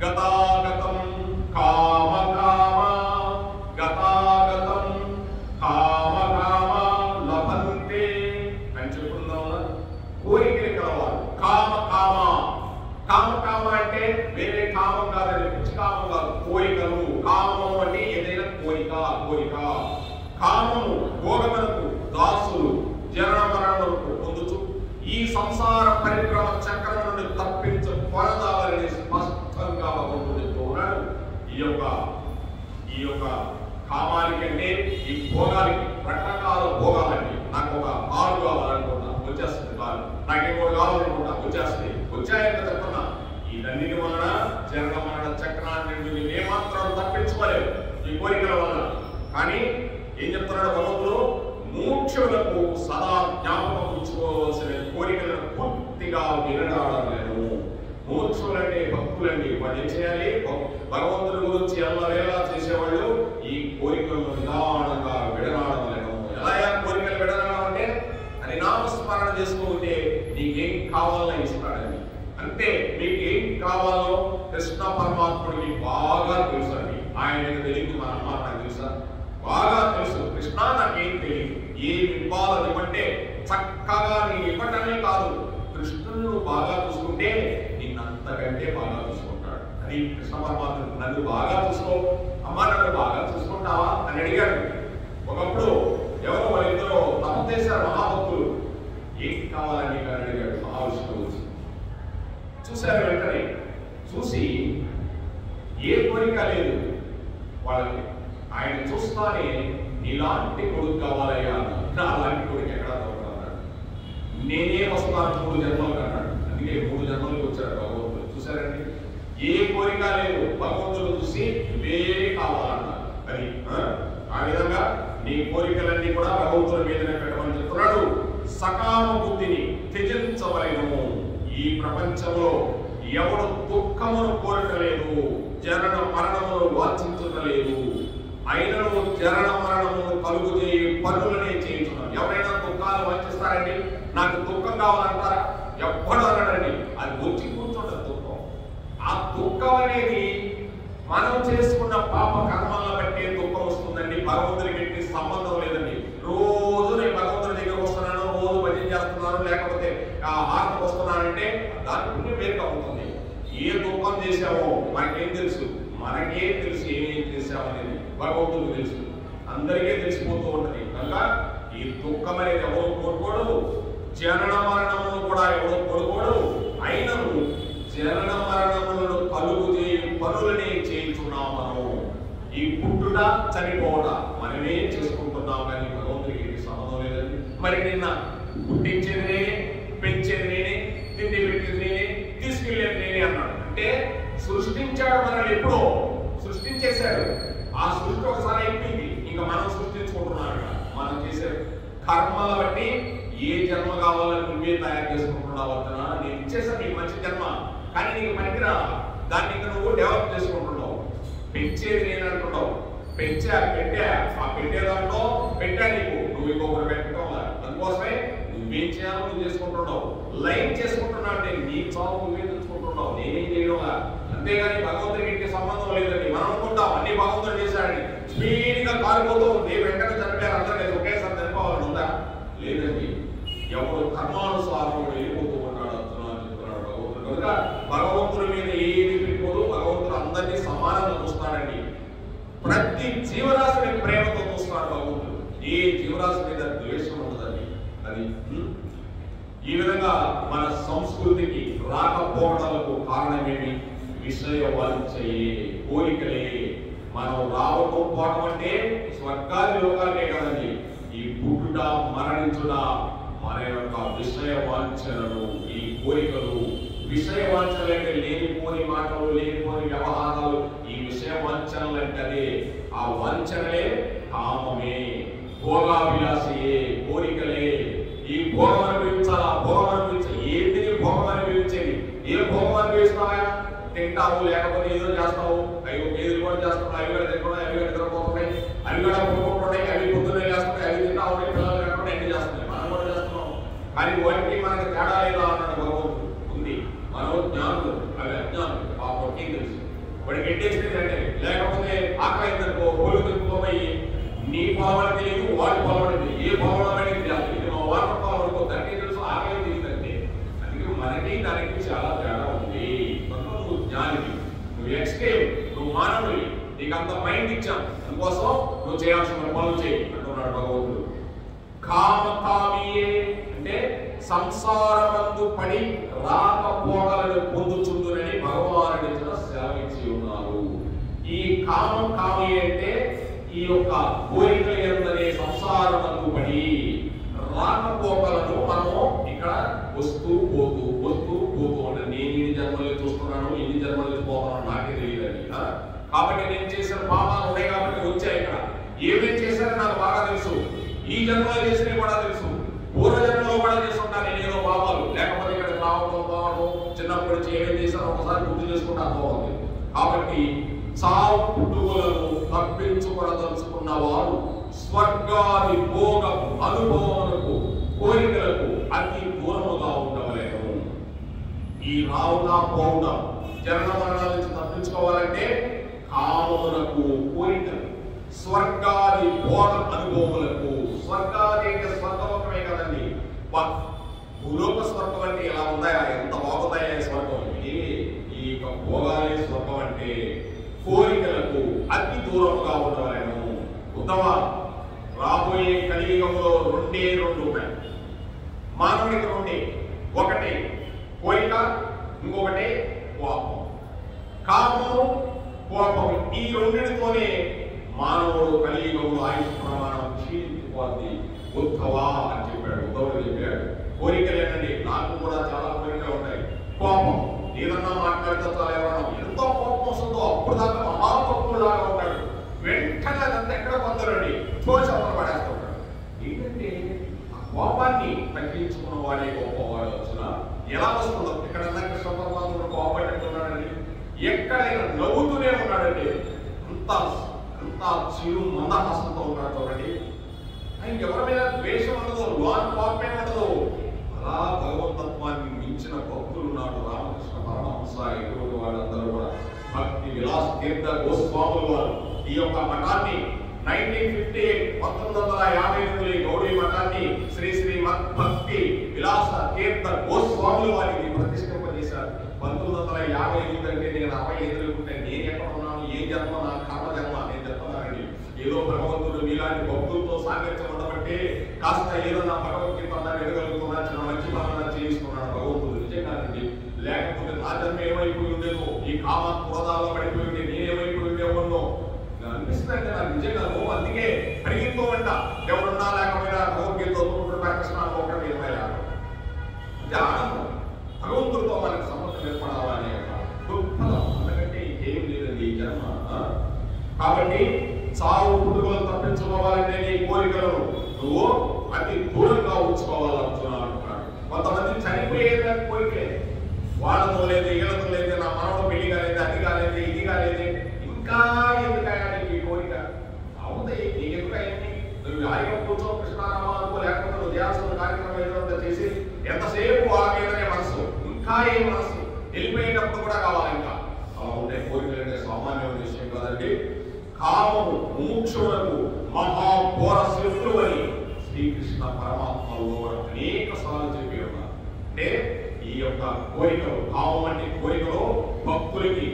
గతాగతం కామ కామ కోరికలు కలవాలి. కామ కామ కామ కామ అంటే వేరే కామం కాదండి, పిచ్చి కామం కాదు, కోరికలు. కామం అంటే ఏదైనా కోరిక. కోరిక కామము భోగములకు దాసులు జనన మరణములకు పొందుతూ ఈ సంసార పరిక్రమ చక్రం నుండి తప్పించు పొరదాలని స్పష్టంగా భగవంతుడు చెప్తూ ఉన్నాడు. ఈ యొక్క కామానికంటే ఈ భోగానికి రకరకాల భోగాలండి. నాకు ఒక కారు కావాలనుకుంటా, వచ్చేస్తుంది కారు. నాకు ఇంకోటి కావాలనుకుంటా, వచ్చేస్తుంది. వచ్చాయంటే చెప్తున్నా, ఇదన్నిటి వలన జనన మరణ చక్రాన్ని నుండి ఏమాత్రం తప్పించుకోలేవు ఈ కోరికల వలన. కానీ ఏం చెప్తున్నాడు భగవంతుడు? మోక్షులకు సదా జ్ఞాపకం ఉంచుకోవాల్సిన కోరికలను పూర్తిగా వినడాడలేను. మోక్షులంటే భక్తులండి. వాళ్ళు ఏం చేయాలి? భగవంతుడి గురించి ఎల్లవేళ చేసేవాళ్ళు ఈ కోరికలను నిదానంగా విడనాడలేను. ఎలా కోరికలు విడనాడడం అంటే అని నామస్మరణ చేస్తూ ఉంటే నీకేం కావాలని ఇస్తాడని. అంతే, మీకు ఏం కావాలో కృష్ణ పరమాత్ముడికి బాగా తెలుసు అండి. ఆయనకు తెలియదు, మన అమ్మ నాకు తెలుసా? బాగా తెలుసు. కృష్ణ నాకేం తెలియదు, ఏమి ఇవ్వాలనివ్వంటే చక్కగా నీ ఇవ్వటమే కాదు, కృష్ణుడు బాగా చూసుకుంటే నిన్నంతకంటే బాగా చూసుకుంటాడు. అది కృష్ణ పరమాత్మ నన్ను బాగా చూసుకో, అమ్మ నన్ను బాగా చూసుకుంటావా అని అడిగాడు. ఒకప్పుడు ఎవరో వాళ్ళిద్దరూ తప్పు చేశారు మహాభక్తులు. ఏం కావాలని కానీ అడిగాడు మహావిష్ణువు. చూశారు, వెంటనే చూసి ఏ కోరిక లేదు వాళ్ళకి. ఆయన చూస్తానే నీలాంటి కొడుకు కావాలయ్యా అన్నాడు. అలాంటి కొడుకు ఎక్కడా దొరకన్నాడు. నేనే వస్తాను 3 జన్మలు అన్నాడు. అందుకే 3 జన్మలకు వచ్చాడు భగవంతుడు. చూసారండి, ఏ కోరిక లేదు. భగవంతుడు చూసి ఇవే కావాలన్నారు. అది ఆ విధంగా నీ కోరికలన్నీ కూడా భగవంతుడి మీదనే పెట్టమని చెప్తున్నాడు. సకామ బుద్ధిని త్యజించవలెను. ఈ ప్రపంచంలో ఎవడు దుఃఖమును కోరటలేదు, జనన మరణమును వాంఛించటలేదు. అయినను జనన మరణమును కలుగు చేయి పనులనే చేయించున్నాం. ఎవరైనా దుఃఖాలు వాంఛిస్తారండి? నాకు దుఃఖం కావాలంటారా? ఎవ్వడు అనడండి. అది వచ్చి కూర్చుంటుంది దుఃఖం. ఆ దుఃఖం అనేది మనం చేసుకున్న పాప కర్మలను బట్టి దుఃఖం వస్తుందండి. భగవంతుడికి ఎట్టి సంబంధం లేదండి. రోజు నేను భగవంతుడి దగ్గరకు వస్తున్నాను, రోజు భజన చేస్తున్నాను, లేకపోతే హారతికి వస్తున్నానంటే దాని పుణ్యం వేరుగా ఉంటుంది. ఏ దుఃఖం చేశామో మనకేం తెలుసు? మనకే తెలుసు ఏమేం చేశామనేది. భగవంతుడికి తెలుసు, అందరికీ తెలిసిపోతూ ఉంటుంది. కనుక ఈ దుఃఖం అనేది ఎవరు కోరుకోడు, జనన మరణమును కూడా ఎవరు కోరుకోడు. అయినను జనన మరణములను కలుగు చేయ పనులనే చేయించున్నాం. మనం ఈ పుట్టుట చనిపోవట మనమే చేసుకుంటున్నాం, కానీ భగవంతుడికి ఇది సంబంధం లేదండి. మరి నిన్న పుట్టించేది నేనే, పెంచేది నేనే, తిండి పెట్టేది నేనే, తీసుకెళ్ళేది నేనే అన్నాడు. అంటే సృష్టించాడు మనల్ని, ఎప్పుడో సృష్టించేశాడు. ఆ సృష్టి ఒకసారి అయిపోయింది, ఇంకా మనం సృష్టించుకుంటున్నాడు. మనం చేసే కర్మల బట్టి ఏ జన్మ కావాలని నువ్వే తయారు చేసుకుంటున్నావు. అతను నేను ఇచ్చేసాను నీకు మంచి జన్మ, కానీ నీకు పనికిరా, దాన్ని ఇంకా నువ్వు డెవలప్ చేసుకుంటున్నావు. పెంచేది నేను అంటున్నావు, పెట్టే దాంట్లో పెట్టా నీకు, నువ్వు ఇంకొకరు పెట్టడం. అందుకోసమే నువ్వేం చేయాలో నువ్వు చేసుకుంటున్నావు. లైన్ చేసుకుంటున్నావు అంటే నీ చావు నువ్వే తెచ్చుకుంటున్నావు, నేనేం చేయడం. అంతేగాని భగవంతుడికి ఇంటి సంబంధం లేదండి. మనం అనుకుంటాం అన్ని భగవంతుడు చేశాడని. స్పీడ్ గా కాలిపోతూ నీ వెంటనే చనిపోయారు అందరూ ఒకేసారి చనిపోవాలని ఉందా? లేదండి. ఎవరు కర్మానుసారం వెళ్ళిపోతూ ఉన్నాడు అని చెప్తున్నాడు భగవంతుడు. కనుక భగవంతుడి మీద ఏది పెట్టుకోదు. భగవంతుడు అందరినీ సమానంగా చూస్తాడండి. ప్రతి జీవరాశిని ప్రేమతో చూస్తున్నాడు భగవంతుడు. ఏ జీవరాశి మీద ద్వేషం ఉండదండి. అది ఈ విధంగా మన సంస్కృతికి రాకపోవడాలకు కారణమేమి? విషయ వాంఛయే, కోరికలే. మనం రావటం పోవటం అంటే స్వర్గాది లోకాలకే కదండి. ఈ పుట్టుట మరణించుట మన యొక్క విషయ వాంఛనలు, ఈ కోరికలు. విషయ వాంఛనలు అంటే లేనిపోని మాటలు, లేనిపోని వ్యవహారాలు. ఈ విషయ వాంఛనలు అంటే అదే, ఆ వాంఛనలే కామమే, భోగాభిలాషయే, కోరికలే. ఈ భోగం అనుభవించాలా, భోగం అనుభవించాలి. ఏంటిది భోగం అనుభవించేది? ఏ భోగం అనుభవిస్తావా? తింటావు, లేకపోతే ఏదో చేస్తావు. అవి ఏది కూడా చేస్తావు, అవి కూడా తింటున్నాయి, అవి కూడా నిద్రపోతున్నాయి, అవి కూడా కొనుక్కుంటున్నాయి, అవి పొద్దున్నే చేస్తున్నాయి, అవి తింటా ఉంటాయి, పిల్లలు లేకుండా ఎన్ని చేస్తున్నాయి, మనం కూడా చేస్తున్నాం. కానీ వాటికి మనకి తేడా లేదా అన్నాడు భగవంతుడు. ఉంది. మనోజ్ఞానులు, అవి అజ్ఞానులు. ఆ పొట్టి తెలుసు వాడికి ఎట్టేసింది అంటే, లేకపోతే ఆకలిందనుకో హోలు తిప్పుకోపోయి నీ పొలం తెలియదు, వాడి పొలం తెలియదు. ఏ పొలం అనేది తెలియదు. ఇది మా వాటర్ పొలం అనుకో, దానికి తెలుసు ఆకలి తెలియదంటే చాలా తేడా ఉంది. నువ్వు జ్ఞానికి, నువ్వు ఎక్స్ట్రీమ్, నువ్వు మానవుడి, నీకు అంత మైండ్ ఇచ్చాం, అందుకోసం నువ్వు చేయాల్సిన పనులు చేయి అంటున్నాడు భగవంతుడు. కామకామియే అంటే సంసారమందు పడి రాకపోగలను పొందుచుందునని భగవానుడి సెలవిచ్చి ఉన్నారు. ఈ కామకామి అంటే ఈ యొక్క కోరికల యందనే సంసారమందు పడి రాకపోకలను మనము ఇక్కడ వస్తూ పోతూ అంటే నేను ఇన్ని జన్మలు చూస్తున్నాను, ఇన్ని జన్మలు పోతున్నాను, నాకే తెలియదని. కాబట్టి నేను చేసిన పాపాలు ఉన్నాయి కాబట్టి వచ్చాయి. ఇక్కడ ఏమేం చేశారో నాకు బాగా తెలుసు, ఈ జన్మలో చేసినవి కూడా తెలుసు, పూర్వ జన్మలో కూడా చేసుకుంటాను నేను ఏదో పాపాలు, లేకపోతే ఇక్కడ రావడం పోవడం చిన్నప్పటి నుంచి ఏమేం చేశారో ఒకసారి గుర్తు చేసుకుంటా పోవాలి. కాబట్టి చావు పుట్టుకలను తప్పించుకొనదలుచుకున్న వారు స్వర్గాది భోగ అనుభవములకు కోరికలకు అతి దూరముగా ఉండవలేము. ఈ రావుగా పోవుగా జనన మరణాల నుంచి తప్పించుకోవాలంటే కామములకు కోరికలు, స్వర్గాది భోగ అనుభవములకు. స్వర్గాది అంటే స్వర్గలోకమే కదండి, భూలోక స్వర్గం అంటే ఎలా ఉందాయా, ఎంత బాగుందాయా స్వర్గం. ఈ యొక్క భోగాలే స్వర్గం అంటే కోరికలకు అతి దూరంగా ఉండవలేము. ఉత్తమ రాబోయే కలియుగంలో రెండు ఉన్నాయి. మానవుడికి రెండే, ఒకటి కోరిక, ఇంకొకటి కోపం. కామము కోపం ఈ రెండింటితోనే మానవుడు కలియుగంలో ఆయుష్ ప్రమాణం క్షీణించిపోద్ది. ఉద్ధవా అని చెప్పాడు, ఉద్ధవుడు చెప్పాడు. కోరికలు ఏంటండి, నాకు కూడా చాలా కోరికలు ఉంటాయి. కోపం ఏదన్నా మాట్లాడితే చాలా ఎవరన్నా ఎంతో కోపం వస్తుందో అప్పుడు దాకా మహాకోపంలాగా ఉంటాడు. వెంటనే అదంతా ఎక్కడ పొందరండి, తోచవతల పడేస్తూ ఉంటాడు. ఏంటంటే ఆ కోపాన్ని తగ్గించుకున్న వాడే గొప్పవాడు. వచ్చిన ఎలా వస్తుందో ఇక్కడ కృష్ణ పరమాత్ముడు కోపడుతున్నాడండి, ఎక్కడైనా నవ్వుతూనే ఉన్నాడండి, అంత చిరు మందహాసంతో ఉన్నాడు చూడండి. ఆయన ఎవరి మీద ద్వేషం ఉండదు, లోన్ కోపమే ఉండదు. అలా భగవతత్వాన్ని మించిన భక్తులు ఉన్నాడు. రామకృష్ణ పరమహంస ఎటువంటి వాళ్ళందరూ కూడా భక్తి విలాస్ తీర్థ గోస్వాములు వారు ఈ యొక్క మఠాన్ని 1958 గౌడీ మఠాన్ని శ్రీ భక్తి విలాస తీర్థ గోస్వాములు వారికి ప్రతిష్ఠింపజేశారు. 1958 అంటే నేను 65 ఉంటే నేను ఎక్కడ ఉన్నాను, ఏ జన్మ, నా కర్మ జన్మ నేను చెప్తున్నానండి. ఏదో భగవంతుడు మీలాంటి భక్తులతో సాంగత్యం ఉండబట్టి కాస్త ఏదన్నా భగవద్గీత ఎదగలుగుతున్నా, చిన్న మంచి పనున్నా చేయిస్తున్నాడు భగవంతుడు. నిజంగానండి, లేకపోతే నా జన్మ ఏమైపోయి ఉండేదో, ఈ కామ క్రోధాల్లో పడిపోయి ఉంటే నేనేమైపోయి ఉండేవాడినో అనిపిస్తుందంటే నాకు నిజంగా. అందుకే అడిగితో అంట ఎవరున్నా లేకపోయినా భగవద్గీత కృష్ణాలు ఒకటి 20 అంటే ఆనందం. భగవంతుడితో మనకు సంబంధం ఏర్పడాలనే దృక్పథం, అందుకంటే ఇంకేం లేదండి ఈ జన్మ. కాబట్టి చావు పుట్టుకలను తప్పించుకోవాలంటే నీ కోరికలను నువ్వు అతి దూరంగా ఉంచుకోవాలంటున్నాడు. కొంతమంది చనిపోయేది కోరికలే, వాళ్ళతో లేదు, వీళ్ళతో లేదు, నా మనవడు పెళ్లి కాలేదు, అది కాలేదు, ఇది కాలేదు, ఇంకా ఎందుకయ్యాలి ఈ కోరిక? అవుతాయి నీకు ఎందుకయ్యండి? నువ్వు హాయిగా కూర్చో కృష్ణారామాలకు, లేకపోతే నువ్వు చేయాల్సిన కార్యక్రమం ఏదో చేసి ఎంతసేపు వాళ్ళ మీదనే మనసు, ఇంకా ఏ మనసు వెళ్ళిపోయేటప్పుడు కూడా కావాలి. ఇంకా అలా ఉండే కోరికలు అంటే సామాన్యమైన విషయం కాదండి. కామము ముముక్షులకు మహాఘోర శత్రువు అని శ్రీకృష్ణ పరమాత్మలో అనేక సార్లు చెప్పి ఉన్నారు. అంటే ఈ యొక్క కోరికలు, కామం అంటే కోరికలో భక్తులకి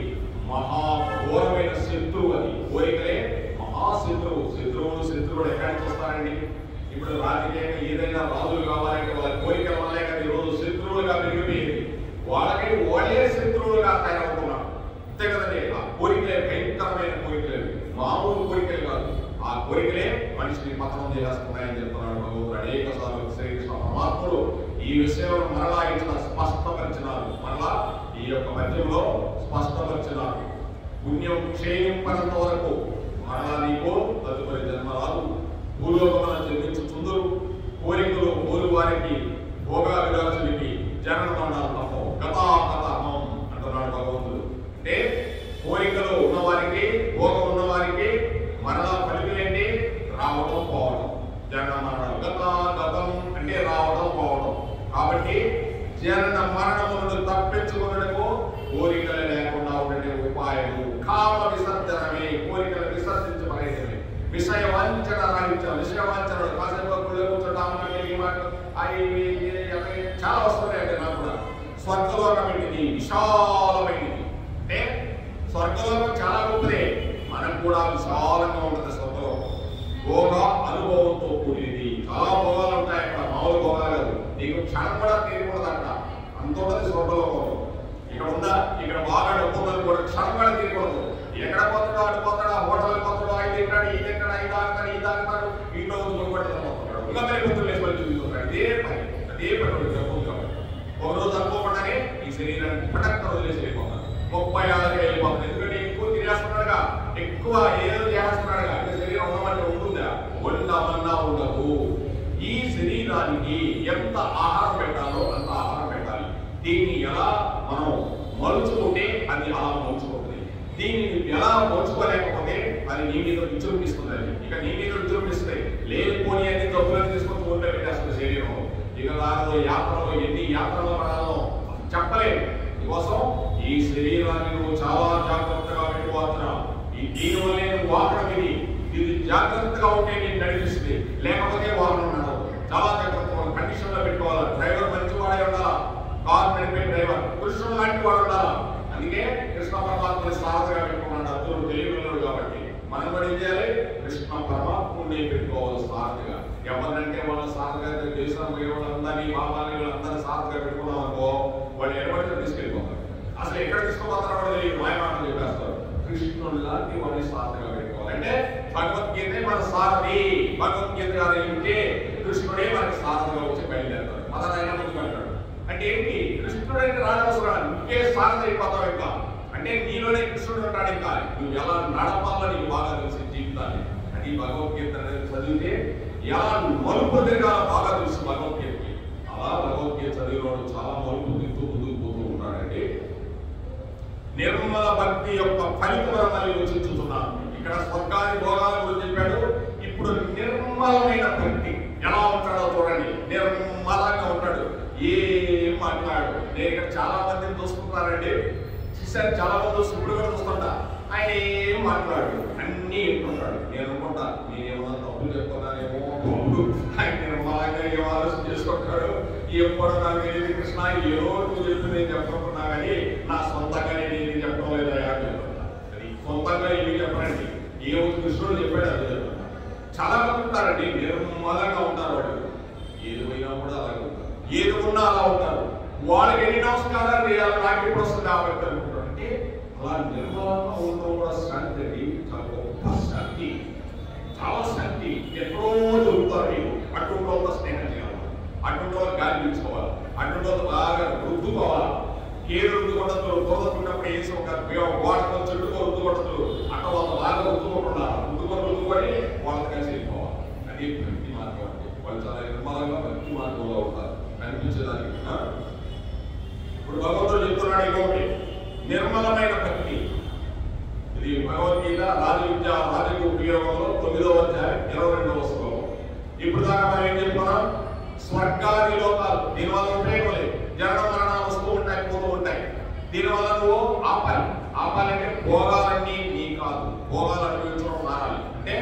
మహాఘోరమైన శత్రువు. అది కోరికలే మహాశత్రువు. శత్రువుడు ఎక్కడి నుంచి వస్తారండి? ఇప్పుడు రాజకీయంగా ఏదైనా రాజులు కావాలంటే వాళ్ళ కోరికల వల్లే కదా ఈరోజు శత్రువులుగా పెరిగిపోయింది. వాళ్ళకి వాళ్ళే శత్రువులుగా తయారవుతున్నారు. అంతే కదండి. ఆ కోరికలే భయంకరమైన కోరికలే, మామూలు కోరికలు కాదు. ఆ కోరికలే మనిషిని పతనం చేస్తున్నాయని చెప్తున్నాడు భగవంతుడు అనేక సార్లు. శ్రీకృష్ణ పరమాత్ముడు ఈ విషయంలో మరలా ఇచ్చిన స్పష్టపరిచినారు. మరలా ఈ యొక్క పద్యంలో స్పష్టపరిచినారు. పుణ్యం క్షీణింపనంత వరకు మరలా నీకు తదుపరి జన్మ రాదు, భూలోకమున జన్మించుచుందురు. కోరికలు కోరు వారికి, భోగాభిలాషులకి జనన మరణాలు తప్పవు. గతాగతమం అంటున్నాడు భగవంతుడు. అంటే కోరికలు ఉన్నవారికి, భోగం ఉన్నవారికి మరలా ఫలితలేంటి? రావడం పోవడం, జనన మరణాలు. గతాగతం అంటే రావడం పోవడం. కాబట్టి జనన మరణములను తప్పించుకున్నకు కోరికలు లేకుండా ఉండే ఉపాయము కామ విసర్జనమే. కోరికలు విసర్జించబడేది. విషయ వంచన రహించడం. విషయ వంచన కాసేపు కూర్చోటానికి చాలా వస్తున్నాయండి. నాకు కూడా స్వర్గలోకం ఏంటి? విశాలమైనది. అంటే స్వర్గలోకం చాలా గొప్పదే, మనకు కూడా విశాలంగా ఉంటుంది. స్వర్గలోకం భోగ అనుభవంతో కూడినది. చాలా భోగాలు ఉంటాయి అక్కడ, మామూలు భోగాలు కాదు. నీకు క్షణం కూడా తీరకూడదు అక్కడ, అంత ఉంటుంది స్వర్గలోకంలో. ఇక్కడ ఉందా, ఇక్కడ బాగా డబ్బు ఉన్నది కూడా క్షణం కూడా తీరకూడదు. ఎక్కడ పోతాడో అటు పోతాడు, హోటల్ పోతాడు, ఐదు తింటాడు, ఇది తింటాడు, ఐదు తాగుతాడు, ఇది తాగుతాడు, ఇంట్లో పోతాడు, ఇంకా మరి గుర్తులు వేసి మళ్ళీ చూసుకుంటాడు. అదే పని డబ్బు కాబట్టి ఒక రోజు అనుకోకుండానే ఈ శరీరాన్ని పటక్క వదిలేసి వెళ్ళిపోతాడు. 36 వెళ్ళిపోతాడు. ఎందుకంటే ఎక్కువ తినేస్తున్నాడుగా, ఎక్కువ ఏదో చేస్తున్నాడుగా. ఇంకా శరీరం ఉండమంటే ఉంటుందా? ఉండమన్నా ఉండదు. ఈ శరీరానికి ఎంత ఆహారం పెట్టాలో అంత ఆహారం పెట్టాలి. దీన్ని ఎలా మనం మలుచుకుంటే అది అలా మలుచుకుంటుంది. దీన్ని ఎలా మలుచుకోలేకపోతే అది నీ మీద విజృంభిస్తుంది. ఇక నీ మీద విజృంభిస్తాయి. లేనిపోని అన్ని డబ్బులను తీసుకొని ఊళ్ళో పెట్టేస్తుంది శరీరం. ఇక దానిలో యాత్రలో ఎన్ని యాత్రలు పడాలో చెప్పలేదు. దీనికోసం ఈ శరీరాన్ని నువ్వు చాలా జాగ్రత్తగా పెట్టుకోవాల్సిన, ఈ దీనివల్లే నువ్వు వాహనం ఇది జాగ్రత్తగా ఉంటే నేను నడిపిస్తుంది, లేకపోతే వాహనం నడవదు. చాలా జాగ్రత్తగా కండిషన్ లో పెట్టుకోవాలి. డ్రైవర్ మంచివాడే ఉండాలా, కార్ నడిపే డ్రైవర్ కృష్ణుడు లాంటి వాడు ఉండాలా. అందుకే కృష్ణ పరమాత్మని సారథిగా పెట్టుకున్నాడు. అర్జునుడు తెలియగలడు కాబట్టి మనం కూడా ఏం చేయాలి? కృష్ణ పరమాత్ముడిని పెట్టుకోవాలి సారథిగా. ఎవరినంటే వాళ్ళ సారథిగా దేశం పోయే వాళ్ళందరినీ బాబాని వాళ్ళందరినీ సారథిగా పెట్టుకున్నాం అనుకో, వాళ్ళు ఎడబడితే తీసుకెళ్ళిపోతారు. అసలు ఎక్కడ తీసుకుపోతారో కూడా తెలియదు, మాయమాటలు చెప్పేస్తారు. కృష్ణుడు లాంటి వాడిని సారథిగా పెట్టుకోవాలి. అంటే భగవద్గీతే మన సారథి. భగవద్గీత గారు ఏమిటి? కృష్ణుడే మనకి సారథిగా వచ్చి బయలుదేరతాడు. మదనైనా ముందుకు అంటాడు. అంటే ఏంటి? కృష్ణుడు అయితే రాజవసరాలు ఇంకే సారథి అయిపోతావు. ఇంకా అంటే నీలోనే కృష్ణుడు ఉంటాడు. ఇంకా నువ్వు ఎలా నడపాలో నీకు బాగా తెలిసి జీవితాన్ని. అది భగవద్గీత చదివితే ఎలా మలుపు తిరగాలో బాగా తెలుసు భగవద్గీతకి. అలా భగవద్గీత చదివినోడు చాలా మలుపు తిరుగుతూ ముందుకు పోతూ ఉంటాడండి. నిర్మల భక్తి యొక్క ఫలితం మళ్ళీ యోచించుతున్నాను. ఇక్కడ స్వర్గాది భోగాల గురించి చెప్పాడు. ఇప్పుడు నిర్మలమైన భక్తి ఎలా ఉంటాడో చూడండి. నిర్మలంగా ఉంటాడు, ఏం మాట్లాడు. నేను ఇక్కడ చాలా మందిని చూసుకుంటానండి, చూసాను చాలా మంది ఇప్పుడు కూడా చూస్తుంటా. ఆయన ఏం మాట్లాడు, అన్నీ వింటుంటాడు. నేను అనుకుంటా నేనేమన్నా తప్పులు చెప్తున్నానేమో, ఆయన నిర్మలంగా ఏం ఆలోచన చేసుకుంటాడు. ఎప్పుడు నాకు తెలియదు కృష్ణ, ఏదో నువ్వు చెప్పి నేను చెప్పనుకున్నా కానీ నా సొంతంగా నేను ఏది చెప్పడం లేదా చెప్తున్నా. అది సొంతంగా ఏమి చెప్పనండి, ఏ కృష్ణుడు చెప్పాడు అది చెప్తున్నా. చాలా మంది ఉంటారండి నిర్మలంగా ఉంటారు. వాళ్ళు ఏది పోయినా కూడా అలాగే ఉంటారు, ఏది ఉన్నా అలా ఉంటారు. వాళ్ళకి ఎన్ని నమస్కారాలు చేయాలి, నాకు ఎప్పుడు వస్తుంది కాబట్టి అనుకుంటారు. అంటే అలా నిర్మలంగా ఉండడం కూడా శాంతి అండి, చాలా గొప్ప శాంతి, చాలా శాంతి. ఎక్కడో దొరుకుతారు నీకు. అటువంటి వాళ్ళతో స్నేహం చేయాలి, అటువంటి వాళ్ళు గాలి పీల్చుకోవాలి, అటువంటి వాళ్ళు బాగా రుద్దుకోవాలి. ఏ రుద్దుకొట్టదు తోదకున్నప్పుడు వేసి ఒక వాటతో చెట్టుకో రుద్దుకొట్టదు. అట్లా వాళ్ళు బాగా రుద్దుకోకుండా రుద్దుకొని వాళ్ళతో కలిసి వెళ్ళిపోవాలి. అది భక్తి మార్గం అంటే. వాళ్ళు చాలా నిర్మలంగా భక్తి మార్గంలో ఉంటారు కనిపించేదానికి. ఇప్పుడు భగవంతుడు చెప్తున్నాడు ఇంకొకటి, నిర్మలమైన భక్తి. ఇది భగవద్గీత రాజవిద్య రాజకీయ ఉపయోగంలో 9వ అధ్యాయం 22వ శ్లోకం. ఇప్పుడు దాకా మనం ఏం చెప్పుకున్నాం? స్వర్గాది లోకాలు దీనివల్ల ఉంటాయి, జనన మరణాలు వస్తూ ఉంటాయి, పోతూ ఉంటాయి. దీనివల్ల నువ్వు ఆపాలంటే భోగాలన్నీ నీ కాదు, భోగాలు అనుభవించడం మారాలి. అంటే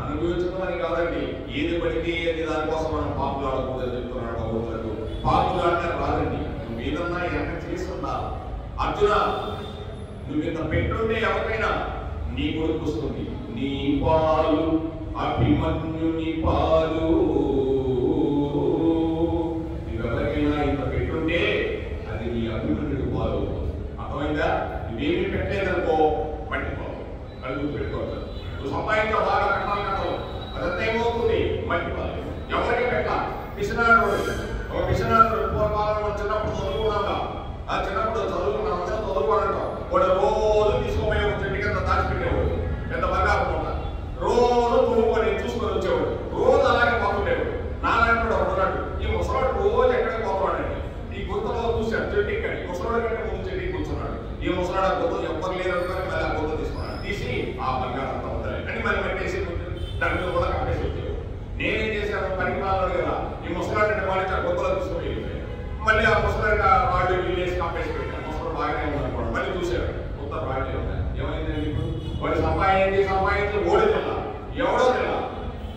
అనుభవించడం అని కాదండి, ఏది పడితే ఏది దానికోసం మనం పాపులు ఆడకూడదని చెప్తున్నాడు భగవంతుడు. పాపులు ఆడితే రాదండి, నువ్వు ఏదన్నా ఎంత చేస్తున్నా. అర్జున, నువ్వు ఇంత పెట్టుంటే ఎవరికైనా నీ కొడుకు వస్తుంది. నీ పాలు అభిమన్యుని పాలు, నువ్వెవరికైనా ఇంత పెట్టుంటే అది నీ అభిమన్యుడి పాలు. అర్థమైందా? నువ్వేమి పెట్టలేదనుకో మట్టిపోవు, కలుగు పెట్టుకోవచ్చు. నువ్వు సంపాదించా బాగా కట్టాలి, అదంతా ఏమవుతుంది? మట్టిపోవాలి. ఎవరికి పెట్టాలి? పిసినాడు. ఒక పిసినాడు పూర్వకాలంలో చిన్నప్పుడు చదువుకున్నాగా, ఆ చిన్నప్పుడు చదువుకున్నాం చదువుకోనంటాం. వాడు రోజు తీసుకోపోయే ఒక చెట్టు కింద దాచిపెట్టేవాడు, పెద్ద బంగారం ఉంటా. రోజు తోడుకొని చూసుకొని వచ్చేవాడు, రోజు అలాగే పోతుండేవాడు. నాలాంటి వాడు ఉన్నాడు. ఈ ముసలాడు రోజు ఎక్కడికి పోతాడండి, ఈ గుంతలో చూశాడు చెట్టు ఎక్కడి. ముసలాడు కంటే ముందు చెట్టుకి కూర్చున్నాడు. ఈ ముసలాడు ఆ గుంత ఎవ్వరు లేదనుకొని మళ్ళీ ఆ గుంత తీసుకున్నాడు, తీసి ఆ బంగారం అంతా ఉంటాయి అని మళ్ళీ పెట్టేసి దాని మీద కూడా కట్టేసి వచ్చేవాడు. నేనేం చేశాను? పనికి మాట్లాడు కదా, ఈ ముసలాడు అంటే వాడికి ఆ గుంతలో తీసుకొని వెళ్ళిపోయాడు. మళ్ళీ ఆ ముసలాడు వాళ్ళు వీళ్ళేసి కంపేసి పెట్టాను. ముసలాడు బాగానే ఉందనుకోండి, మళ్ళీ చూశాడు కొత్త బాగానే ఉన్నాయి. ఏమైందండి ఇప్పుడు? వాడు సంపాదించి ఓడి తిన్నా, ఎవడో తిన్నా,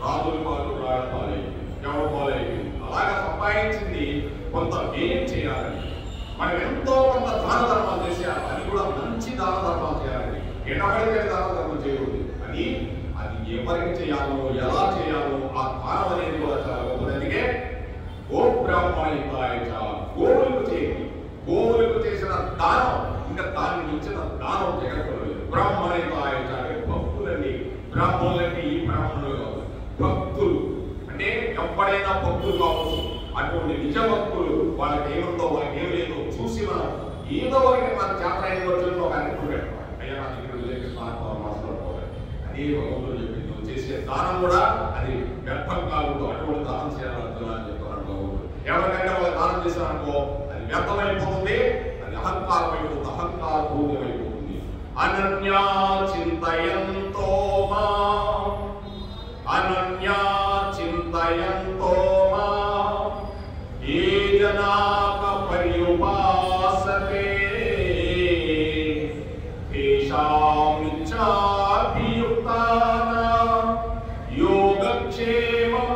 రాజుల పాలు రాళ్ళ పాలైంది, ఎవడో పాలైంది. అలాగా సంపాదించింది కొంత వ్యయం చేయాలని. మనం ఎంతో కొంత దాన ధర్మాలు చేసేయాలి. అది కూడా మంచి దాన ధర్మాలు చేయాలి. ఎడబడితే దాన ధర్మం చేయకూడదు. అది ఎవరికి చేయాలో, ఎలా చేయాలో ఆ దానం అనేది కూడా చాలా గొప్పది. గో బ్రాహ్మణితాయ గోవులకు చేయండి. గోవులకు చేసిన దానం ఇంకా దాన్ని మించిన దానం జగత్తులో లేదు. బ్రాహ్మణితాయ భక్తులండి. బ్రాహ్మణులంటే ఈ బ్రాహ్మణులు కాదు, భక్తులు. అంటే ఎప్పుడైనా భక్తులు కావచ్చు. అటువంటి నిజ భక్తులు వాళ్ళకి ఏముందో వాళ్ళకి ఏం లేదో చూసి మనం ఏదో ఒకటి మన చేతనైన రోజుల్లో ఒక అనిప్పుడు పెట్టాలి. అయ్యా నా దగ్గర మాట్లాడుకోవాలి. అదే భగవంతుడు చెప్పింది. నువ్వు చేసే దానం కూడా అది వ్యర్థం కాదు. అటువంటి దానం చేయాలంటున్నా అని చెప్తున్నాడు భగవంతుడు. ఎవరికైనా వాళ్ళు దానం చేశారనుకో అది వ్యర్థమైపోతుంది, అది అహంకారం అయిపోతుంది, అహంకార పూర్ణం అయిపోతుంది. అనన్యా చింతయంతో మా అనన్యా చింతయంతో మా ఏ జనాక పర్యుపాసతే తేషాం ఇచ్ఛాభియుక్తానాం యోగక్షేమం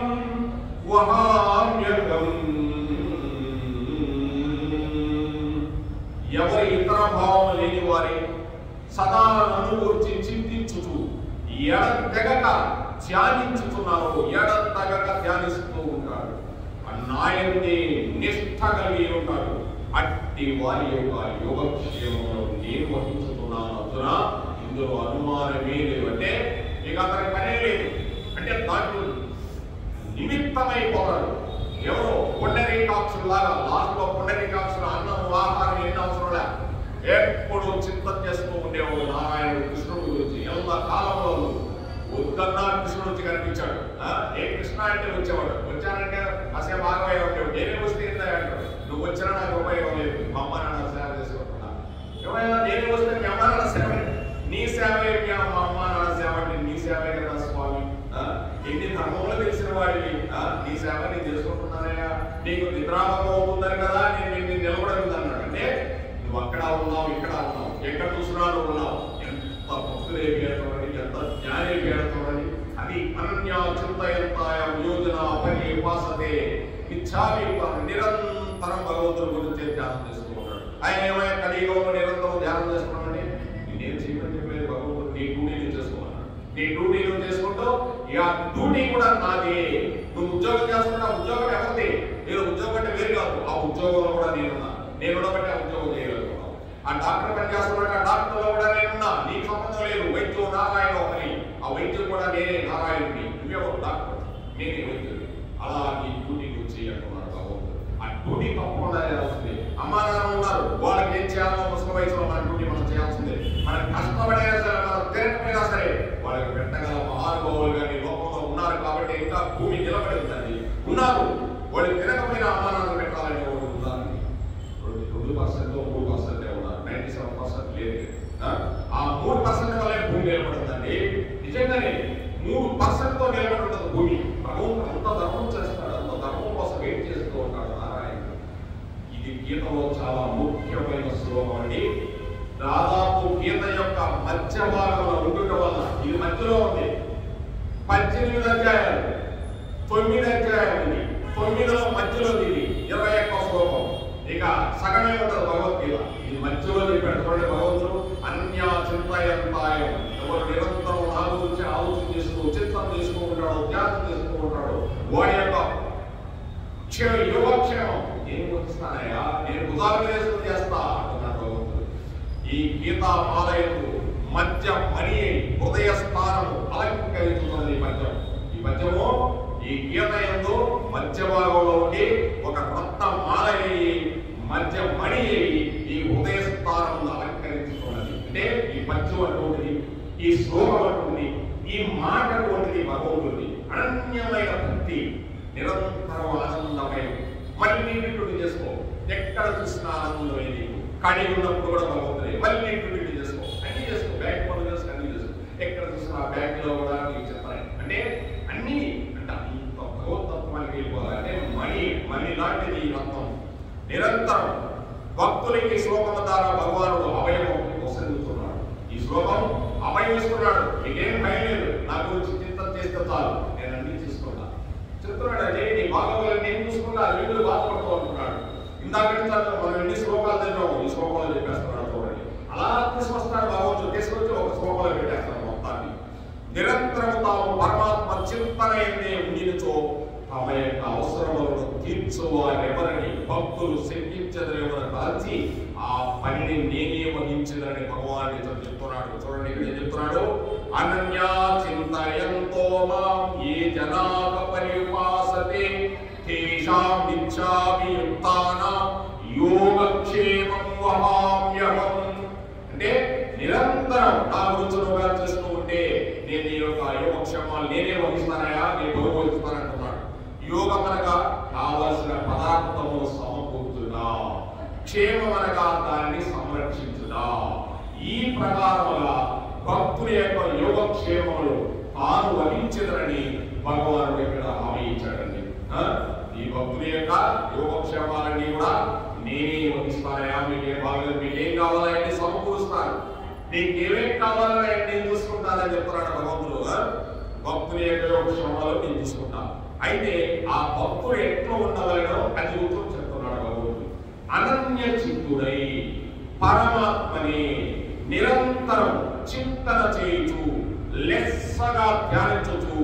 వహామ్యకం. ఎవరి ఇతర భావం లేని వారి సదా నన్ను గురించి చింతించుచు ఎడతెగక ధ్యానించుతున్నారో, ఎడతెగక ధ్యానిస్తూ ఉంటాడు, నాయన్ని నిష్ఠ కలిగి ఉంటాడు. అట్టి వారి యొక్క యోగక్షేమంలో నేను వహించుతున్నాను అర్జున. ఇందులో అనుమానమే లేదు. అంటే ఇక అతనికి పనే లేదు. అంటే దాంట్లో నిమిత్తమైపోతాడు. ఎవరో పుండరీకాక్షులాగా లాస్ట్లో పుండరీకాక్షుల అన్నం ఆహారం ఎన్ని అవసరం లే, ఎప్పుడు చింతన చేస్తూ ఉండేవాడు నారాయణుడు కృష్ణుడు గురించి. ఎలా కాలంలో ఉద్దన్నా కృష్ణుడు వచ్చి కనిపించాడు. ఏ కృష్ణ అంటే వచ్చేవాడు. వచ్చానంటే అసలు బాగా ఉంటాడు. నేనే వస్తే అంటాడు. నువ్వు వచ్చినా నాకు ఉపయోగం లేదు, మా అమ్మ నాన్న సేవ చేసుకుంటున్నా. ఏమైనా నేనే వస్తే మీ అమ్మ నాన్న సేవ, నీ సేవే మా అమ్మ నాన్న సేవ అంటే నీ సేవే కదా స్వామి. ఎన్ని ధర్మంలో తెలిసిన వాడివి, నీ సేవ నేను చేసుకుంటున్నానయ్యా, నీకు నిద్రాభంగం అవుతుందని కదా నేను నిలబడదు అన్నాడు. అంటే నువ్వు అక్కడ ఉన్నావు, ఇక్కడ ఉన్నావు, ఎక్కడ చూసినా నువ్వు ఉన్నావు. ఎంత భక్తులే పేరుతోడని, ఎంత జ్ఞానే పేరుతోడని. అది అనన్యా చింతయంతాయ యోజన పర్యుపాసతే ఇచ్ఛాభియుక్తం. నిరంతరం భగవంతుడి గురించి ధ్యానం చేస్తూ ఉంటాడు. ఆయన ఏమైనా కలియుగంలో నిరంతరం ధ్యానం చేస్తున్నాడండి. నేనేం చేయమని చెప్పలేదు భగవంతుడు. నీ డ్యూటీ నేను చేసుకోమన్నాడు. నీ డ్యూటీ నువ్వు చేసుకుంటూ ఆ డ్యూటీ కూడా నాది. నువ్వు ఉద్యోగం చేస్తున్నా, ఉద్యోగం ఎవరిది? నేను ఉద్యోగం అంటే వేరు కాదు. ఆ ఉద్యోగంలో కూడా నేనున్నా. నేను బట్టి ఆ ఉద్యోగం చేయగలుగుతున్నావు. ఆ డాక్టర్ పని చేస్తున్నా, డాక్టర్లో కూడా నేనున్నా. నీకు సంబంధం లేదు. వైద్యం నారాయణ అని, ఆ వైద్యం కూడా నేనే నారాయణుని. నువ్వే డాక్టర్, నేనే వైద్యుడు. అలా నీ డ్యూటీ నువ్వు చేయాలనుకున్నాడు భగవంతుడు. ఆ డ్యూటీ తప్పకుండా చేయాల్సిందే. అమ్మా నాన్న ఉన్నారు, వాళ్ళకి ఏం చేయాలో ముసలి వయసులో మన డ్యూటీ మనం చేయాల్సిందే. మనం కష్టపడైనా సరే, మనం తిరగకపోయినా సరే వాళ్ళకి పెట్టగల మహానుభావులు కానీ లోకంలో ఉన్నారు. కాబట్టి ఇంకా భూమి నిలబడి ఉందండి. ఉన్నారు, వాళ్ళు తిరగకపోయినా అమ్మా నాన్న పెట్టాలని ఒకటి ఉన్నారు. 2% 3% ఉన్నారు, 97% లేదు. ఆ 3% వల్లే భూమి నిలబడుతుందండి. నిజంగానే 3%తో నిలబడి ఉంటుంది భూమి. భగవంతుడు అంత ధర్మం చేస్తాడు, అంత ధర్మం కోసం వెయిట్ చేస్తూ ఉంటాడు నారాయణుడు. ఇది గీతలో చాలా ముఖ్యమైన శ్లోకం అండి. దాదాపు గీత యొక్క మధ్య భాగంలో ఉండటం వల్ల ఇది మధ్యలో ఉంది. 18 అధ్యాయాలు, 9 అధ్యాయాలు. 9లో మధ్యలో ఇది 21వ శ్లోకం. ఇక సగమే ఉంటుంది భగవద్గీత. ఇది మధ్యలో చెప్పాడు చూడండి భగవంతుడు. అన్యా చింతయంతాయం. ఎవరు నిరంతరం నా గురించి ఆలోచన చేస్తూ చింతన చేస్తూ ఉంటాడు, ధ్యానం చేస్తూ ఉంటాడు, వాడి యొక్క యోగక్షేమం నేను వస్తానయ్యా, నేను ఉదాహరణ చేస్తా అంటున్నాడు భగవంతుడు. ఈ గీతామాలయంలో మధ్య మణి హృదయ స్థానము అలంకరించుతున్నది ఈ పద్యం. ఈ పద్యము ఈ గీత యందు మధ్య భాగంలో ఉండి ఒక రత్న మాల మధ్య మణి ఈ హృదయ స్థానం అలంకరించుతున్నది. అంటే ఈ పద్యం అటువంటిది, ఈ శ్లోకం అటువంటిది, ఈ మాట అటువంటిది భగవంతుడి అనన్యమైన భక్తి, నిరంతరం ఆనందమయం. మళ్ళీ రిపీట్ చేసుకో. ఎక్కడ చూసిన ఆనందమే నీకు. ఖాళీ ఉన్నప్పుడు కూడా భగవంతుడే. మళ్ళీ రిపీట్ చేసుకో, అన్ని చేసుకో. బ్యాంక్ పనులు చేసుకో, అన్ని చేసుకో. ఎక్కడ చూసిన ఆ బ్యాంక్ లో కూడా నీకు చెప్తాను. అంటే అన్ని అంటే అంత భగవతత్వానికి వెళ్ళిపోవాలి. అంటే మణి లాంటిది ఈ రత్నం. నిరంతరం భక్తులకి శ్లోకం ద్వారా భగవానుడు అభయం వస్తున్నాడు. ఈ శ్లోకం అభయం ఇస్తున్నాడు. మీకేం భయం లేదు, నా గురించి చింతన చేస్తే చాలు, నేను అన్ని తీసుకున్నా చెప్తున్నాడు. అదే నీ భాగవతులు నేను చూసుకున్నా, వీళ్ళు బాధపడుతూ అంటున్నాడు. ఇందాక మనం ఎన్ని శ్లోకాలు తిన్నాము, ఈ శ్లోకాలు చెప్పేస్తున్నాడు చూడండి. అలా తీసుకొస్తాడు భగవంతుడు, తీసుకొచ్చి ఒక శ్లోకంలో పెట్టేస్తాడు మొత్తాన్ని. నిరంతరం తాము పరమాత్మ చింతన ఎందే ఉండినచో తమ యొక్క అవసరములను తీర్చువారెవరని భక్తులు శంకించదరేమని తలచి ఆ పనిని నేనే వహించదని భగవానుడితో చెప్తున్నాడు. చూడండి ఇక్కడ ఏం చెప్తున్నాడు, అనన్యా చింతయంతో మాం ఏ జనాః పరిపాసతే తేషాం నిత్యాభియుక్తానాం యోగక్షేమం వహామ్యహం. అంటే నిరంతరం నా గురించి నువ్వు చేస్తూ ఉంటే నేను నీ యొక్క యోగక్షేమాలు నేనే వహిస్తానయా, నేను గౌరవిస్తానంటున్నాడు. యోగం అనగా కావలసిన పదార్థములు సమకూర్చుదా, క్షేమం అనగా దాన్ని సంరక్షించుదా. ఈ ప్రకారముగా భక్తుల యొక్క యోగక్షేమములు తాను వహించదనని భగవానుడు ఇక్కడ హామీ ఇచ్చాడండి. ఈ భక్తుల యొక్క యోగక్షేమాలన్నీ కూడా నేనే వహిస్తానయా, మీకేం బాగలేదు, మీకేం కావాలా అన్ని సమకూరుస్తాను, నీకేమేం కావాలో నేను చూసుకుంటానని చెప్తున్నాడు భగవంతుడు. భక్తుల యొక్క యోగక్షేమాలు నేను చూసుకుంటాను. అయితే ఆ భక్తుడు ఎట్లా ఉండవలనో అది ఉత్తరం చెప్తున్నాడు భగవంతుడు. అనన్య చిత్తుడై పరమాత్మని నిరంతరం చింతన చేయుచు లెస్సగా ధ్యానించుచు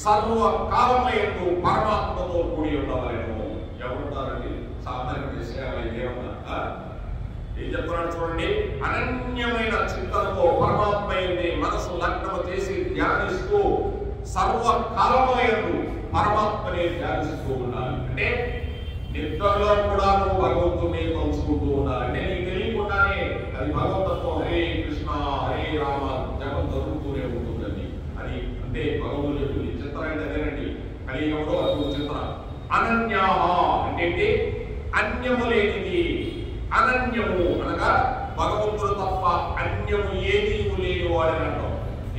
సర్వకాలమయందు పరమాత్మతో కూడి ఉండవలెను. ఎవరుంటారండి? సామాన్య విషయాలు ఏమన్నా ఏం చెప్తున్నాడు చూడండి. అనన్యమైన చింతనతో పరమాత్మ మనసు లగ్నము చేసి ధ్యానిస్తూ సర్వకాలమయందు పరమాత్మనే ధ్యానిస్తూ ఉండాలి. అంటే నిద్రలో కూడా నువ్వు భగవంతుని తలుచుకుంటూ ఉండాలి. అంటే నీకు తెలియకుండానే అది భగవంతుతో హరే కృష్ణ హరే రామ జపం జరుగుతూనే ఉంటుందండి. అది అంటే భగవంతుడు చెప్తుంది. చిత్రం అంటే అదేనండి, కలియుగంలో అది చిత్రం. అనన్యాహ అంటే అన్యము లేనిది. అనన్యము అనగా భగవంతుడు తప్ప అన్యము ఏది లేని వాడని అంటాం.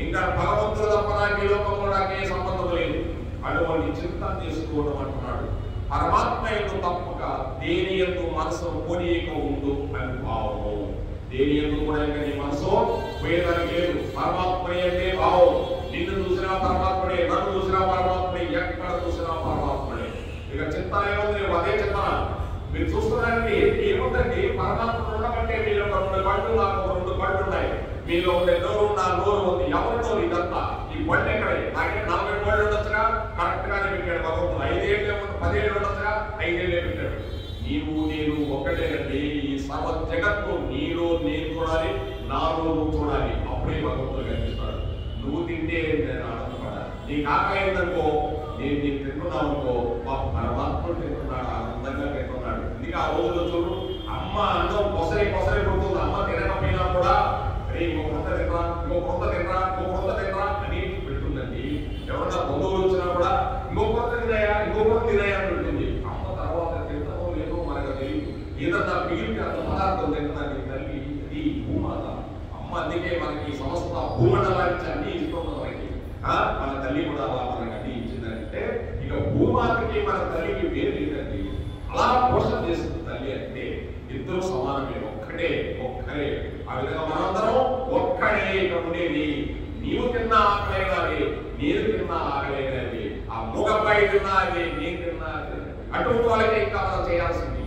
ఇంకా భగవంతుడు తప్ప నాకు ఈ లోకంలో నాకే సంబంధం లేదు అటువంటి చింతన చేసుకోవడం అంటున్నాడు. పరమాత్మ యందు తప్పక దేని యందు మనసు పోనీయక ఉండు అని భావము. దేని యందు కూడా ఇంకా నీ మనసు పోయేదానికి లేదు. పరమాత్మ అంటే భావం. నిన్ను చూసినా పరమాత్మనే, నన్ను చూసినా పరమాత్మనే, ఎక్కడ చూసినా పరమాత్మనే. ఇక చింతన ఏముంది? అదే చింతన. మీరు చూస్తున్నారండి ఏముందండి, పరమాత్మ ఉండమంటే మీరు ఒక 2 కళ్ళు, నాకు 2 కళ్ళు ఉన్నాయి, మీలో ఉండే నోరు నా నోరు ఉంది. ఎవరి నోరు ఇదంతా? ఈ బళ్ళు ఎక్కడే? నాకే 40 బళ్ళు ఉండొచ్చుగా, కరెక్ట్ గానే పెట్టాడు భగవంతుడు. 5 ఏళ్ళు 10 ఏళ్ళు ఉండొచ్చుగా, 5 ఏళ్ళే పెట్టాడు. నీవు నేను ఒకటేనండి. ఈ సర్వ జగత్తు నీలో నేను చూడాలి, నాలో నువ్వు చూడాలి. అప్పుడే భగవంతుడు కనిపిస్తాడు. నువ్వు తింటే నేను ఆనందపడాలి. నీకు ఆకలి అయిందనుకో, నేను నీకు తింటున్నావు అనుకో, మా పరమాత్ముడు తింటున్నాడు, ఆనందంగా తింటున్నాడు. అందుకే ఆ రోజుల్లో చూడు, అమ్మ అన్నం పొసరి కొడుతుంది. అమ్మ తినకపోయినా కూడా ఇంకో కొంత తినరా, ఇంకో కొంత తినరా, ఇంకో కొంత తినరా అని పెడుతుందండి. ఎవరన్నా బంధువులు వచ్చినా కూడా ఇంకో కొంత తినాయా, ఇంకో కొంత తినాయా అని పెడుతుంది. అమ్మ తర్వాత తింటామో లేదో మనకు తెలియదు. ఏదన్నా మిగిలిన అంత పదార్థం తింటున్నాను తల్లి. ఇది భూమాత అమ్మ. అందుకే మనకి సమస్త భూమండలానికి అన్ని ఇస్తుంది మనకి. మన తల్లి కూడా అలా మనకి అన్ని ఇచ్చిందంటే ఇక భూమాతకి మన తల్లికి వేరు లేదండి. అలా పోషణ చేస్తుంది తల్లి. అంటే ఇద్దరు సమానమే, ఒక్కరే. ఆ విధంగా మనందరం ఒక్కడే ఇక్కడ ఉండేది. నీవు తిన్న ఆకలైనది, నేను తిన్న ఆకలైనది, ఆ మూగపై తిన్నా అది, నేను తిన్నా అది. అటువంటి వాళ్ళకి ఇంకా మనం చేయాల్సింది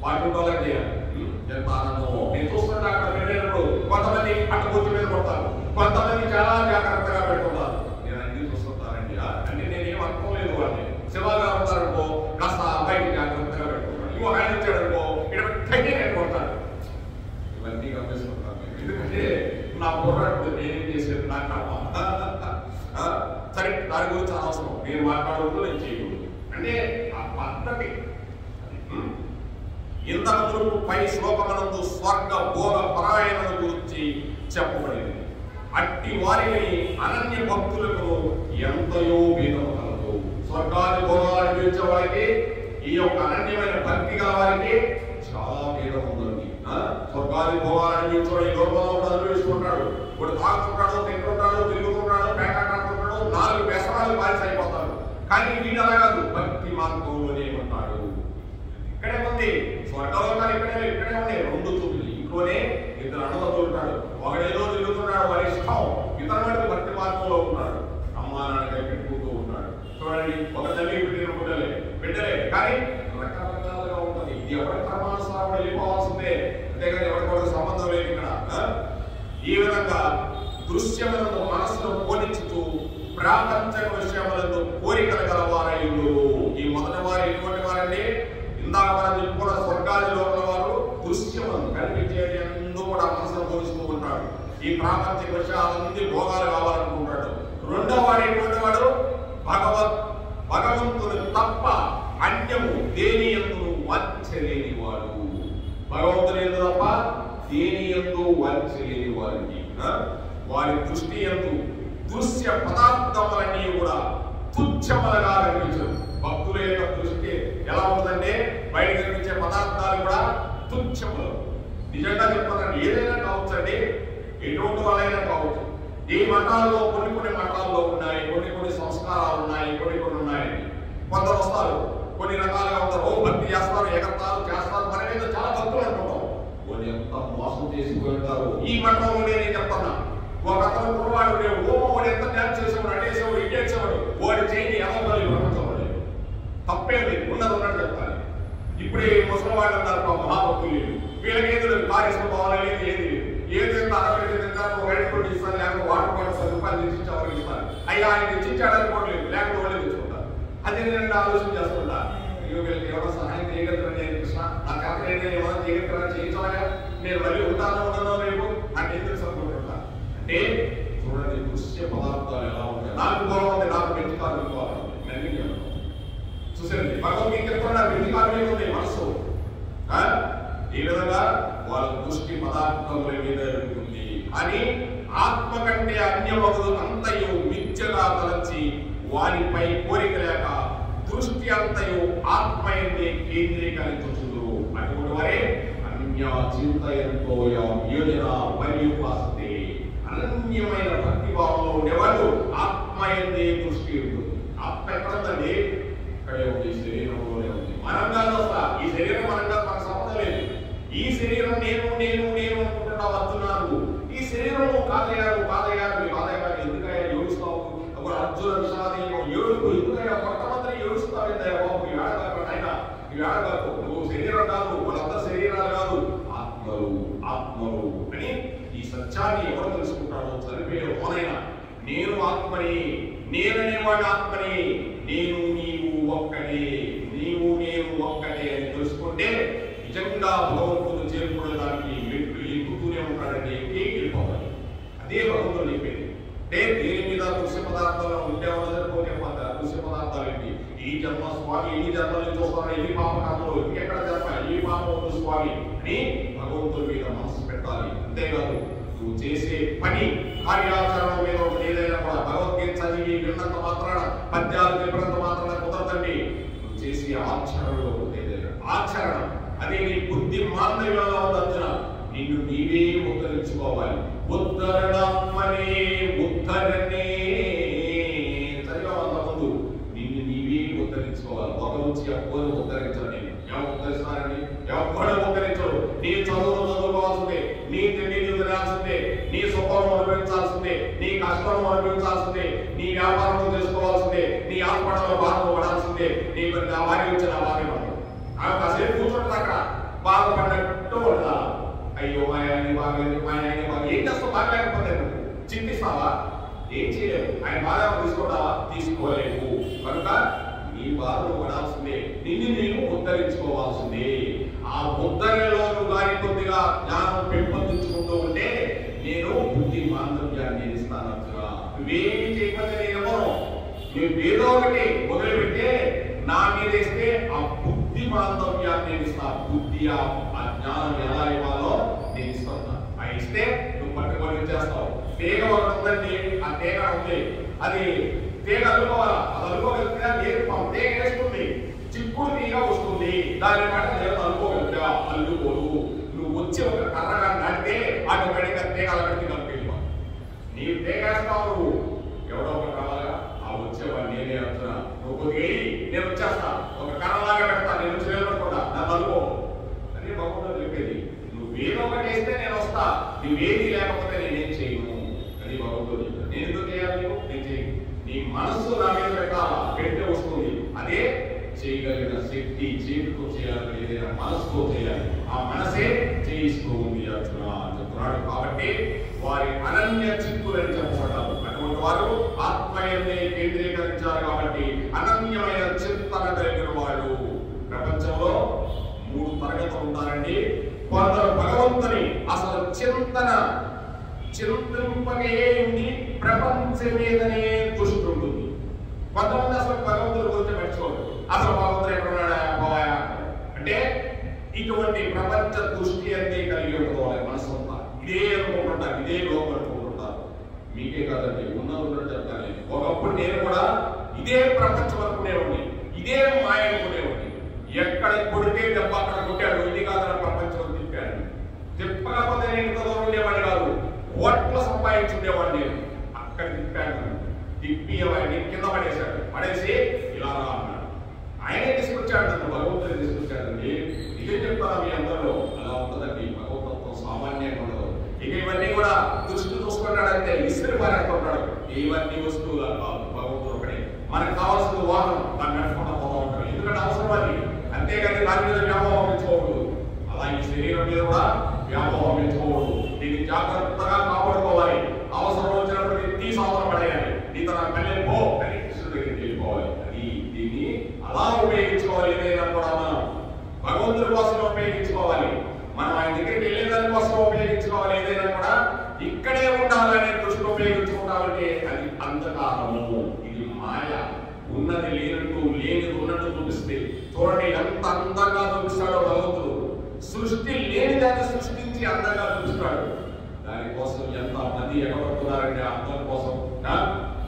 అటువంటి వాళ్ళకి చేయాలి. ఎంత ఆనందమో నేను చూస్తుంటే అక్కడ వెళ్ళేటప్పుడు కొంతమంది అట్టబొచ్చి మీద కొడతారు, కొంతమంది చాలా జాగ్రత్తగా పెట్టుకుంటారు. నేను అన్ని చూస్తుంటానండి. అంటే నేనేం అర్థం లేదు వాళ్ళని. శివగా ఉంటారనుకో కాస్త బయట జాగ్రత్తగా పెట్టుకుంటాను. ఇంకో ఆయన వచ్చాడనుకో ఇక్కడ నేను కొడతాను. ఇవన్నీ గమనిస్తుంటాను. ఎందుకంటే నా పోరాటం నేనేం చేసేది నాకు సరే, దాని గురించి అనవసరం. నేను మాట్లాడకూడదు, నేను చేయకూడదు. అంటే ఆ పద్ధతి. ఇంతకు పై శ్లోకమనందు స్వర్గ భోగ పరాయణల గురించి చెప్పబడింది. అట్టి వారిని అనన్య భక్తులకు ఎంతయో భేదం కలదు. స్వర్గాది భోగాలు అనిపించే వారికి ఈ యొక్క అనన్యమైన భక్తి గల వారికి చాలా భేదం ఉందండి. స్వర్గాది భోగాలు అనిపించే లోకంలో కూడా అనుభవిస్తుంటాడు. ఇప్పుడు తాగుతుంటాడు, తింటుంటాడు, తిరుగుతుంటాడు, పేకాడుతుంటాడు, 4 వ్యసనాలు బానిస అయిపోతాడు. కానీ వీడు అలా కాదు, భక్తి మార్గంలోనే ఉంటాడు. ఇక్కడే ఉంది స్వర్గలోకాలు, ఇక్కడే ఉన్నాయి. 2 చూపులు ఇంట్లోనే 2 అన్నదమ్ములు ఉంటాడు. ఒకడేదో తిరుగుతున్నాడు, వారి ఇష్టం. ఇతరుడు భక్తి మార్గంలో ఉన్నాడు. అమ్మా నాన్నగా పెట్టుకుంటూ ఉంటాడు. చూడండి, ఒక తల్లి బిడ్డలే కానీ రకరకాలుగా ఉంటుంది. ఇది ఎవరి కర్మానుసారం వెళ్ళిపోవాల్సిందే, అంతేగాని ఎవరికొకరికి సంబంధం లేదు ఇక్కడ. ఈ విధంగా దృశ్యములను మనసును పోనించుతూ ప్రాపంచక విషయములను కోరికలు గలవారైలు. ఈ మొదటి వారు ఎటువంటి వారండి? ఇందాక మనం చెప్పుకున్న స్వర్గాది లోపల వారు దృశ్యములను కనిపించేది ఎందు కూడా మనసును పోనిస్తూ ఉంటాడు. ఈ ప్రాపంచిక విషయాలన్నీ భోగాలు కావాలనుకుంటాడు. రెండో వాడు ఎటువంటి వాడు? భగవంతుని తప్ప అన్యము దేని యందు వంచలేని వాడు. భగవంతుని యందు తప్ప దేని యందు వంచలేని వారికి వారి దృష్టి యందు దృశ్య పదార్థములన్నీ కూడా తుచ్చములుగా కనిపించదు. భక్తుల యొక్క దృష్టి ఎలా ఉంటుందంటే బయట కనిపించే పదార్థాలు కూడా తుచ్చములు. నిజంగా చెప్తానండి, ఏదైనా కావచ్చండి, ఎటువంటి వాళ్ళైనా కావచ్చు. ఈ మఠాల్లో కొన్ని మఠాల్లో ఉన్నాయి, కొన్ని సంస్కారాలు ఉన్నాయి, కొన్ని ఉన్నాయి. కొందరు వస్తారు, కొన్ని రకాలుగా ఉంటారు, భక్తి చేస్తారు, ఎగతాలు చేస్తారు, మన మీద చాలా భక్తులు అనుకుంటాం. కొన్ని ఎంత మోసం చేసుకుంటారు. ఈ మఠంలో నేను చెప్తున్నా, ఒక అతను కుర్రవాడు వాడు ఎంత డ్యాన్స్ చేసేవాడు, అటేసేవాడు, ఇటేసేవాడు, వాడి చేయి ఎలా ప్రపంచంలో తప్పేది ఉన్నది ఉన్నట్టు చెప్తాను. ఇప్పుడే ముసలివాళ్ళు ఉన్నారు మహాభక్తులు, వీళ్ళకి ఏది లేదు, కార్యక్రమం పోవాలి, ఏది ఏదైనా అరవై తింటారు, ఒక ఐదు కోట్లు ఇస్తారు, లేకపోతే వాటర్ బాటిల్ 10 రూపాయలు తెచ్చి ఎవరికి ఇస్తారు. అయ్యా ఆయన తెచ్చిచ్చాడు అనుకోవట్లేదు, లేకపోతే వాళ్ళే తెచ్చుకుంటారు. అదే నేను ఆలోచన చేస్తుంటా, వీళ్ళకి ఎవరో సహాయం చేయగలుగుతారని నేను కృష్ణ, నా కథ ఏంటంటే ఎవరైనా చేయగలుగుతారని చేయించాలా, నేను మళ్ళీ ఉంటానో రేపు నాకు ఎందుకు అనుకుంటున్నా అంటే, చూడండి దృశ్య పదార్థాలు ఎలా ఉంటాయి. నాకు గౌరవం ఉంది, నాకు వెండి కార్మిక చూసండి, భగవద్గీత కూడా వెండి కార్మిక ఉంది మనసు. ఈ విధంగా వాళ్ళ దృష్టి పదార్థముల మీద ఉంటుంది. అని ఆత్మ కంటే అన్యమగులు అంతయు మిథ్యగా తలచి వారిపై కోరిక లేక దృష్టి అంతయు ఆత్మయందే కేంద్రీకరించుచుందురు. అటువంటి వారే అన్య చింతయంతో యోజన పర్యుపాస్తే. అనన్యమైన భక్తి భావంలో ఉండేవాళ్ళు ఆత్మయందే దృష్టి ఉంటుంది. ఆత్మ ఎక్కడుందండి? ఇక్కడే ఉంది, శరీరంలోనే ఉంది. మనం కాదు అసలు, ఈ శరీరం మనం కాదు, మనకు సంబంధం లేదు. ఈ శరీరం నేను అనుకుంటున్నా వస్తున్నాను. ఈ శరీరం కాదయ్యారు మీ బాధయ్యారు, ఎందుకయ్యా ఏడుస్తావు? ఒక అర్జున విషాది ఏడుపు, ఎందుకయ్యా కొంతమందిని ఏడుస్తావు? ఏందయ్యా బాబు, ఈ ఆడగారు ఆయన, ఈ ఆడగారు నువ్వు శరీరం కాదు, వాళ్ళంతా శరీరాలు కాదు, ఆత్మలు అని ఈ సత్యాన్ని ఎవరు తెలుసుకుంటాడో చనిపోయే ఓనైనా నేను ఆత్మని, నేననేవాడు ఆత్మని, నీవు ఒక్కడే అని తెలుసుకుంటే నిజంగా భగవంతుడు చేరుకోవడానికి మెట్లు ఎక్కుతూనే ఉంటాడండి, వెళ్ళిపోవాలి. అదే భగవంతుడు చెప్పేది. అంటే దేని మీద దృశ్య పదార్థాలు ఉంటే పోతే దృశ్య పదార్థాలు ఏంటి? ఈ జన్మ స్వామి, ఈ జన్మలు చూస్తాను, ఎన్ని పాపకాలంలో ఇంకెక్కడ జన్మ, ఈ పాపం స్వామి అని భగవంతుడి మీద మనసు పెట్టాలి. అంతేకాదు నువ్వు చేసే పని కార్యాచరణ మీద ఏదైనా కూడా భగవద్గీత చదివి విన్నంత మాత్రాన, పద్యాలు చెప్పినంత మాత్రాన కుదరదండి. నువ్వు చేసే ఆచరణలో ఆచరణ అదే నీ బుద్ధి మాంద్యంలో ఉందందున నిన్ను నీవే ఉద్ధరించుకోవాలి. ఉద్ధరణాత్మనే ఉద్ధరణే చదివామంత ముందు నిన్ను నీవే ఉద్ధరించుకోవాలి. ఒక నుంచి ఎవరు ఉద్ధరించరు. నేను ఎవరు ఉద్ధరిస్తానండి? ఎవరు ఉద్ధరించడు. నీ చదువును చదువుకోవాల్సిందే, నీ తిండిని తినాల్సిందే, నీ సుఖం అనుభవించాల్సిందే, నీ కష్టం అనుభవించాల్సిందే, నీ వ్యాపారం చేసుకోవాల్సిందే, నీ ఆత్మలో బాధ పడాల్సిందే. నీ వారి వచ్చిన బాధ ఆమె కాసేపు కూర్చుంటుంది అక్కడ, బాధపడినట్టు ఉండాలి. అయ్యో మా ఆయన బాగలేదు, మా ఆయన బాగా ఏం చేస్తావు? బాగలేకపోతే చింతిస్తావా? ఏం చేయలేవు. ఆయన బాధ తీసుకుంటావా? తీసుకోలేవు. కనుక నీ బాధను పడాల్సిందే, నిన్ను నీవు ఉద్ధరించుకోవాల్సిందే. ఆ ఉద్ధరణలో నువ్వు గారి కొద్దిగా జ్ఞానం పెంపొందించుకుంటూ ఉంటే నేను బుద్ధి మాంద్యాన్ని ఇస్తాను. నువ్వేమి చేయకపోతే నేనేమో నువ్వు ఏదో ఒకటి మొదలుపెట్టే నా మీద ఇస్తే ఆ బుద్ధి మాంద్యాన్ని నేను ఇస్తాను. బుద్ధి ఆ జ్ఞానం ఎలా ఇవ్వాలో నేను ఇస్తాను. ఆ ఇస్తే నువ్వు పట్టుకొని చేస్తావు. తీగ ఒకటి ఉందండి, ఆ తీగ ఉంది, అది తీగ అల్లుకోవాలా, అది అల్లుకోగలిగితే లేదు, తీగ వేస్తుంది, చిక్కుడు తీగ వస్తుంది, దాని మాట నేను అల్లుకోగలిగా అల్లుకోదు. నువ్వు వచ్చి ఒక కర్రగా నడితే ఆటోమేటిక్గా తీగ అలగడికి కలిపేవా. నీవు తీగ వేస్తావు, నువ్వు ఎవడో ఒక కావాలిగా ఆ వచ్చేవాడు నేనే అంటున్నా. నువ్వు కొద్దిగా నేను వచ్చేస్తా, ఒక కర్రలాగా పెడతా, నేను వచ్చి నిలబడకుండా నన్ను అల్లుకో అని భగవంతుడు చెప్పేది. నువ్వేదో ఒకటి వేస్తే నేను వస్తా, నువ్వేది లేకపోతే నేనేం చేయను అని భగవంతుడు చెప్పాడు. నేను ఎందుకు చేయాలి? నేను చేయను. నీ మనస్సు నా మీద పెట్టాలా, పెడితే వస్తుంది. అదే చేయగలిగిన శక్తి. చేతితో చేయాలి, ఏదైనా మనసుతో చేయాలి. ఆ ఆ మనసే జయిస్తూ ఉంది అర్జున అని చెప్తున్నాడు. కాబట్టి వారి అనన్య చిత్తులని చెప్పబడ్డారు. అటువంటి వారు ఆత్మయందే కేంద్రీకరించారు. కాబట్టి అనన్యమైన చింతన కలిగిన వాళ్ళు. ప్రపంచంలో 3 తరగతులు ఉంటారండి. కొందరు భగవంతుని అసలు చింతింపగే ఉండి ప్రపంచం మీదనే దృష్టి ఉంటుంది. కొంతమంది అసలు భగవంతుడి గురించి మర్చిపోరు. అసలు భగవంతుడు ఎక్కడున్నాడా పోయా అంటే ఇటువంటి ప్రపంచ దృష్టి అంతే కలిగి ఉంటుంది మనసు అంతా. ఇదే అనుకుంటుంటారు, ఇదే లోకం అనుకుంటుంటారు. మీకే కాదండి, ఉన్నది చెప్తాను. ఒకప్పుడు నేను కూడా ఇదే ప్రపంచం అనుకునేవాడిని, ఇదే మాయ అనుకునేవాడిని. ఎక్కడ కొడితే దెబ్బ అక్కడ కొట్టాడు, ఇది కాదని ప్రపంచం తిప్పాడు. తిప్పకపోతే నేను ఇంత దూరం ఉండేవాడిని కాదు, కోట్ల సంపాదించుండేవాడిని. నేను అక్కడ తిప్పాడు, తిప్పి వాడిని కింద పడేసి ఇలా రా అన్నాడు. ఆయనే తీసుకొచ్చాడు, నన్ను భగవంతుని తీసుకొచ్చాడండి. ఇదే చెప్తాను మీ అందరిలో. అలా ఉంటుందండి భగవతత్వం, సామాన్యంగా ఉండదు. ఇక ఇవన్నీ కూడా దృష్టి చూసుకుంటాడంటే ఇసురు పారేస్తుంటాడు. ఇవన్నీ వస్తువులు కాదు, భగవంతుడు ఒకటే. మనకు కావాల్సిన వాహనం దాన్ని నడుచుకుంటూ పోతూ ఉంటాడు. ఎందుకంటే అవసరం అది, అంతేగాని దాని మీద వ్యామోహం పెంచుకోకూడదు. అలా ఈ శరీరం మీద కూడా వ్యామోహం పెంచుకోకూడదు. దీన్ని జాగ్రత్తగా కాపాడుకోవాలి. అవసరం వచ్చినప్పుడు తీసి అవసరం పడేయాలి. నీతో నా పల్లె పో అని కృష్ణుడి దగ్గరికి వెళ్ళిపోవాలి. అది దీన్ని అలా ఉపయోగించుకోవాలి. ఏదైనా కూడా మనం భగవంతుడి కోసం ఉపయోగించుకోవాలి. మనం ఆయన దగ్గరికి వెళ్ళేదాని కోసం ఉపయోగించుకోవాలి. ఏదైనా కూడా ఇక్కడే ఉండాలనే దృష్టిలో ఉపయోగించుకోవాలంటే అది అంధకారము, ఇది మాయ. ఉన్నది లేనట్టు, లేనిది ఉన్నట్టు చూపిస్తే చూడండి ఎంత అందంగా చూపిస్తాడో భగవంతుడు. సృష్టి లేని దాన్ని సృష్టించి అందంగా చూపిస్తాడు. దానికోసం ఎంత మంది ఎగబడుతున్నారంటే అందం కోసం.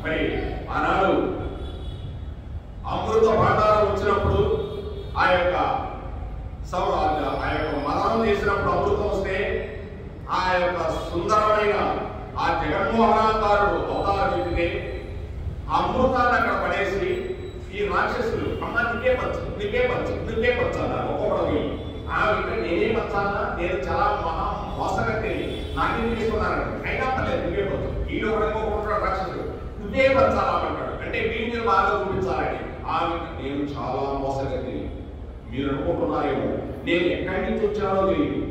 మరి ఆనాడు అమృత భాండారం వచ్చినప్పుడు ఆ యొక్క మరణం చేసినప్పుడు అమృతం వస్తే ఆ యొక్క సుందరమైన ఆ జగన్మోహనాకారుడు అవతారం అమృతాన్ని అక్కడ పడేసి ఈ రాక్షసులు అమ్మ నీకే పంచు అన్నారు. ఒక్కొక్కటి ఇక్కడ నేనే పంచాలా, నేను చాలా మోసగట్టి నాకేం తీసుకున్నాను. అయినా పర్లేదు నువ్వే పంచు. వీళ్ళు ఒకడుకుంటున్నాడు రాక్షసుడు, నువ్వే పంచాలా అంటాడు. అంటే వీడిని బాగా చూపించాలని. ఆమె నేను చాలా మోసగట్టి, మీరు అనుకుంటున్నారేమో నేను ఎక్కడి నుంచి వచ్చానో తెలియదు,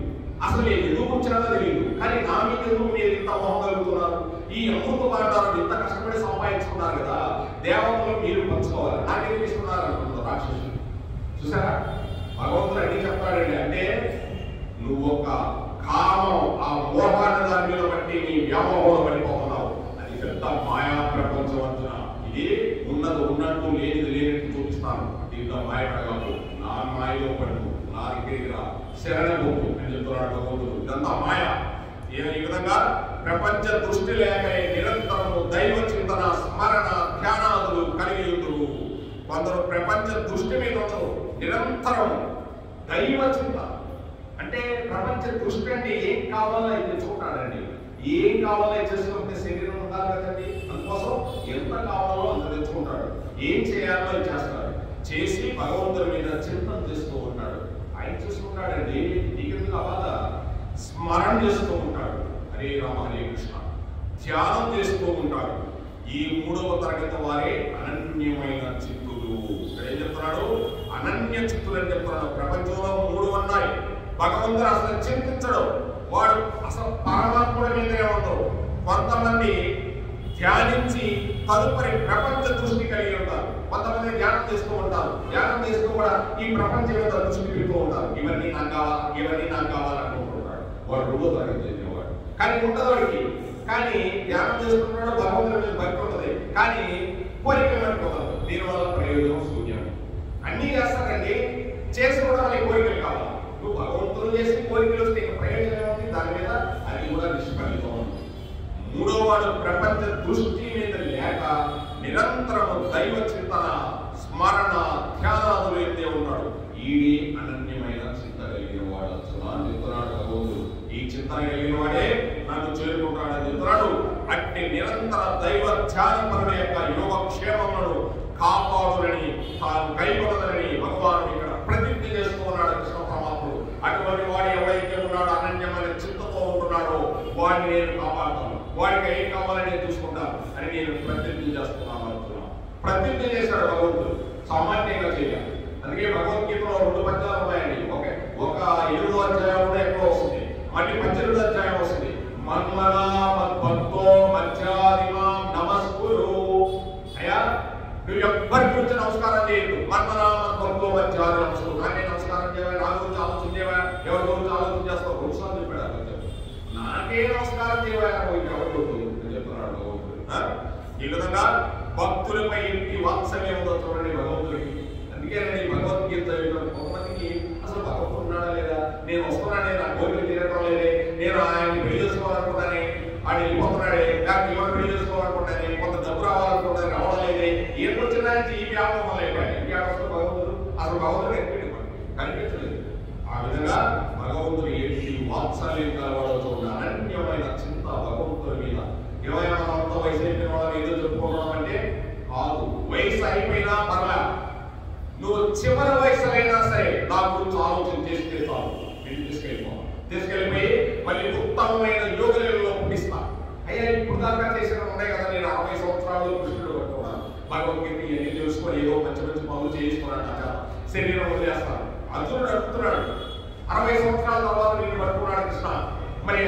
అసలు నేను ఎందుకు వచ్చానో తెలియదు, కానీ నా మీద ఎందుకు మీరు ఇంత మోహం కలుగుతున్నారు? ఈ అమృత భాండాలను ఇంత కష్టపడి సంపాదించుకున్నారు కదా, దేవతలు మీరు పంచుకోవాలి, నాకేం తీసుకున్నారు అనుకుంటున్నారు రాక్షసులు. చూసారా భగవంతుడు అన్ని చెప్తాడండి. అంటే నువ్వు ఒక కామం, ఆ మోహాన్ని దాని మీద బట్టి నీ వ్యామోహంలో పడిపోతున్నావు. అది పెద్ద మాయా ప్రపంచం అంటున్నా. ఇది ఉన్నది ఉన్నట్టు, లేనిది లేనట్టు చూపిస్తాను. దీంట్లో మాయపడగలవు, నా మాయలో పడు, నా దగ్గరికి రా, శరణబోకు అని చెప్తున్నాడు భగవంతుడు. ఇదంతా మాయ. ఈ విధంగా ప్రపంచ దృష్టి లేక నిరంతరము దైవ చింతన, స్మరణ, ధ్యానాదులు కలిగి ఉంటురు. కొందరు ప్రపంచ దృష్టి మీద ఉండరు, నిరంతరం దైవ చింత. అంటే ప్రపంచ దృష్టి అంటే ఏం కావాలో ఇది తెచ్చుకుంటాడండి. ఏం కావాలో చేసుకుంటే శరీరం ఉండాలి కదండి. అందుకోసం ఎంత కావాలో అంత తెచ్చుకుంటాడు. ఏం చేయాలో అది చేస్తాడు. చేసి భగవంతుడి మీద చింతన చేస్తూ ఉంటాడు. ఆయన చూసుకుంటాడండి. నీకు కావాలా స్మరణ చేస్తూ ఉంటాడు. హరే రామ హరే కృష్ణ ధ్యానం చేస్తూ ఉంటాడు. ఈ 3వ తరగతి వారే అనన్యమైన చిత్తులు. ఏం చెప్తున్నాడు? అనన్య చిత్తులు అని చెప్తున్నాడు. ప్రపంచంలో 3 ఉన్నాయి. భగవంతుడు అసలు చింతించడు. వాడు అసలు పరమాత్ముడి మీదనే ఉండవు. కొంతమంది ధ్యానించి తదుపరి ప్రపంచ దృష్టి కలిగి ఉంటారు. కొంతమంది ధ్యానం చేస్తూ ఉంటారు. ధ్యానం చేస్తూ కూడా ఈ ప్రపంచం మీద దృష్టి పెడుతూ ఉంటారు. ఇవన్నీ నాకు కావాలి అనుకుంటున్నాడు. వాడు 2వ తరగతి చెందినవాడు. కానీ ఉంటుంది వాడికి. కానీ ధ్యానం చేస్తున్నాడు, భగవంతుడి మీద భక్తి ఉంటుంది. కానీ కోరికలు అనుకోవాలి. దీనివల్ల ప్రయోజనం శూన్యం. అన్నీ చేస్తారండి, చేసి కూడా వాళ్ళకి కోరికలు కావాలి. నువ్వు భగవంతుడు చేసి కోరికలు వస్తే ప్రయోజనం ఏముంది దాని మీద? అది కూడా నిష్ఫలితం. 3వ వాడు ప్రపంచ దృష్టి మీద లేక నిరంతరము దైవ చింతన, స్మరణ, ధ్యానాదులు అయితే ఉన్నాడు. ఈడే అనన్యమైన చింత కలిగిన వాడు అని చెప్తున్నాడు భగవంతుడు. ఈ చింతన కలిగిన వాడే నన్ను చేరుకుంటాడని చెప్తున్నాడు. అట్టి నిరంతర దైవ ధ్యానపరుల యొక్క యోగక్షేమములను కాపాడునని, తాను కైకొనదని భగవానుడు ఇక్కడ ప్రతిజ్ఞ చేస్తూ ఉన్నాడు కృష్ణ పరమాత్ముడు. అటువంటి వాడు ఎవరైతే ఉన్నాడో అనన్యమైన చింతతో ఉంటున్నాడో వాడిని నేను కాపాడుతాను, వాడికి ఏం కావాలని నేను చూసుకుంటాను అని నేను ప్రతిజ్ఞ చేస్తున్నాను అంటున్నాను. ప్రతిజ్ఞ చేశాడు భగవంతుడు. సామాన్యంగా చేయాలి. అందుకే భగవద్గీతలో 2 పద్యాలు ఉన్నాయండి. ఒక 8వ అధ్యాయంలో ఎక్కడో వస్తుంది, మళ్ళీ 18వ అధ్యాయం వస్తుంది. మన్మనా మద్భక్తో మధ్యాదిమాం నమస్కురు. అయ్యా నువ్వు ఎవ్వరి గురించి నమస్కారం చేయొద్దు. మన్మనా మద్భక్తో మధ్యాది నమస్కురు. కానీ నమస్కారం చేయాలి, నా గురించి ఆలోచన చేయాలి, ఎవరి గురించి ఆలోచన చేస్తావు? గురుసాన్ని చెప్పాడు. నాకే నమస్కారం చేయాలి చెప్తున్నాడు. ఈ విధంగా భక్తులపై ఇంటి వాత్సల్యం ఉందో చూడండి భగవంతుడికి. అందుకేనండి భగవద్గీత కొంతమందికి అసలు భగవంతుడు ఉన్నాడా లేదా, నేను వస్తున్నానే, నా కోరికలు తీరడం లేదే, నేను ఆయన్ని పెళ్లి చేసుకోవాలనుకుంటానే, ఆయన వెళ్ళిపోతున్నాడే, నాకు ఎవరు పెళ్లి చేసుకోవాలనుకుంటానే, కొంత డబ్బు రావాలనుకుంటానే, రావడం లేదే, ఏం వచ్చినా ఈ వ్యాపం వల్ల వ్యాపం భగవంతుడు అసలు భగవంతుడు ఎక్కడికి కనిపించలేదు. ఆ విధంగా భగవంతుడు ఏంటి వాత్సల్యం కలవడం చూడండి. అనన్యమైన చింత భగవంతుడి మీద. ఏమైనా అంత వయసు అయిపోయిన వాళ్ళని ఏదో చెప్పుకోవడం అంటే కాదు. వయసు అయిపోయినా పర్లా, నువ్వు చివరి వయసు అయినా సరే నా గురించి ఆలోచన చేస్తే చాలు, నేను తీసుకెళ్ళిపోయి మళ్ళీ ఉత్తమమైన యోగులలో పుట్టిస్తా. అయ్యా ఇప్పుడు దాకా చేసిన ఉన్నాయి కదా, నేను 60 సంవత్సరాలు కృష్ణుడు పట్టుకున్నాను, భగవద్గీత ఎన్ని తెలుసుకొని ఏదో మంచి మంచి పనులు చేసుకున్నాడు, శరీరం వదిలేస్తాను. అర్జునుడు అడుగుతున్నాడు, 60 సంవత్సరాల తర్వాత నేను పట్టుకున్నాడు కృష్ణ, మరి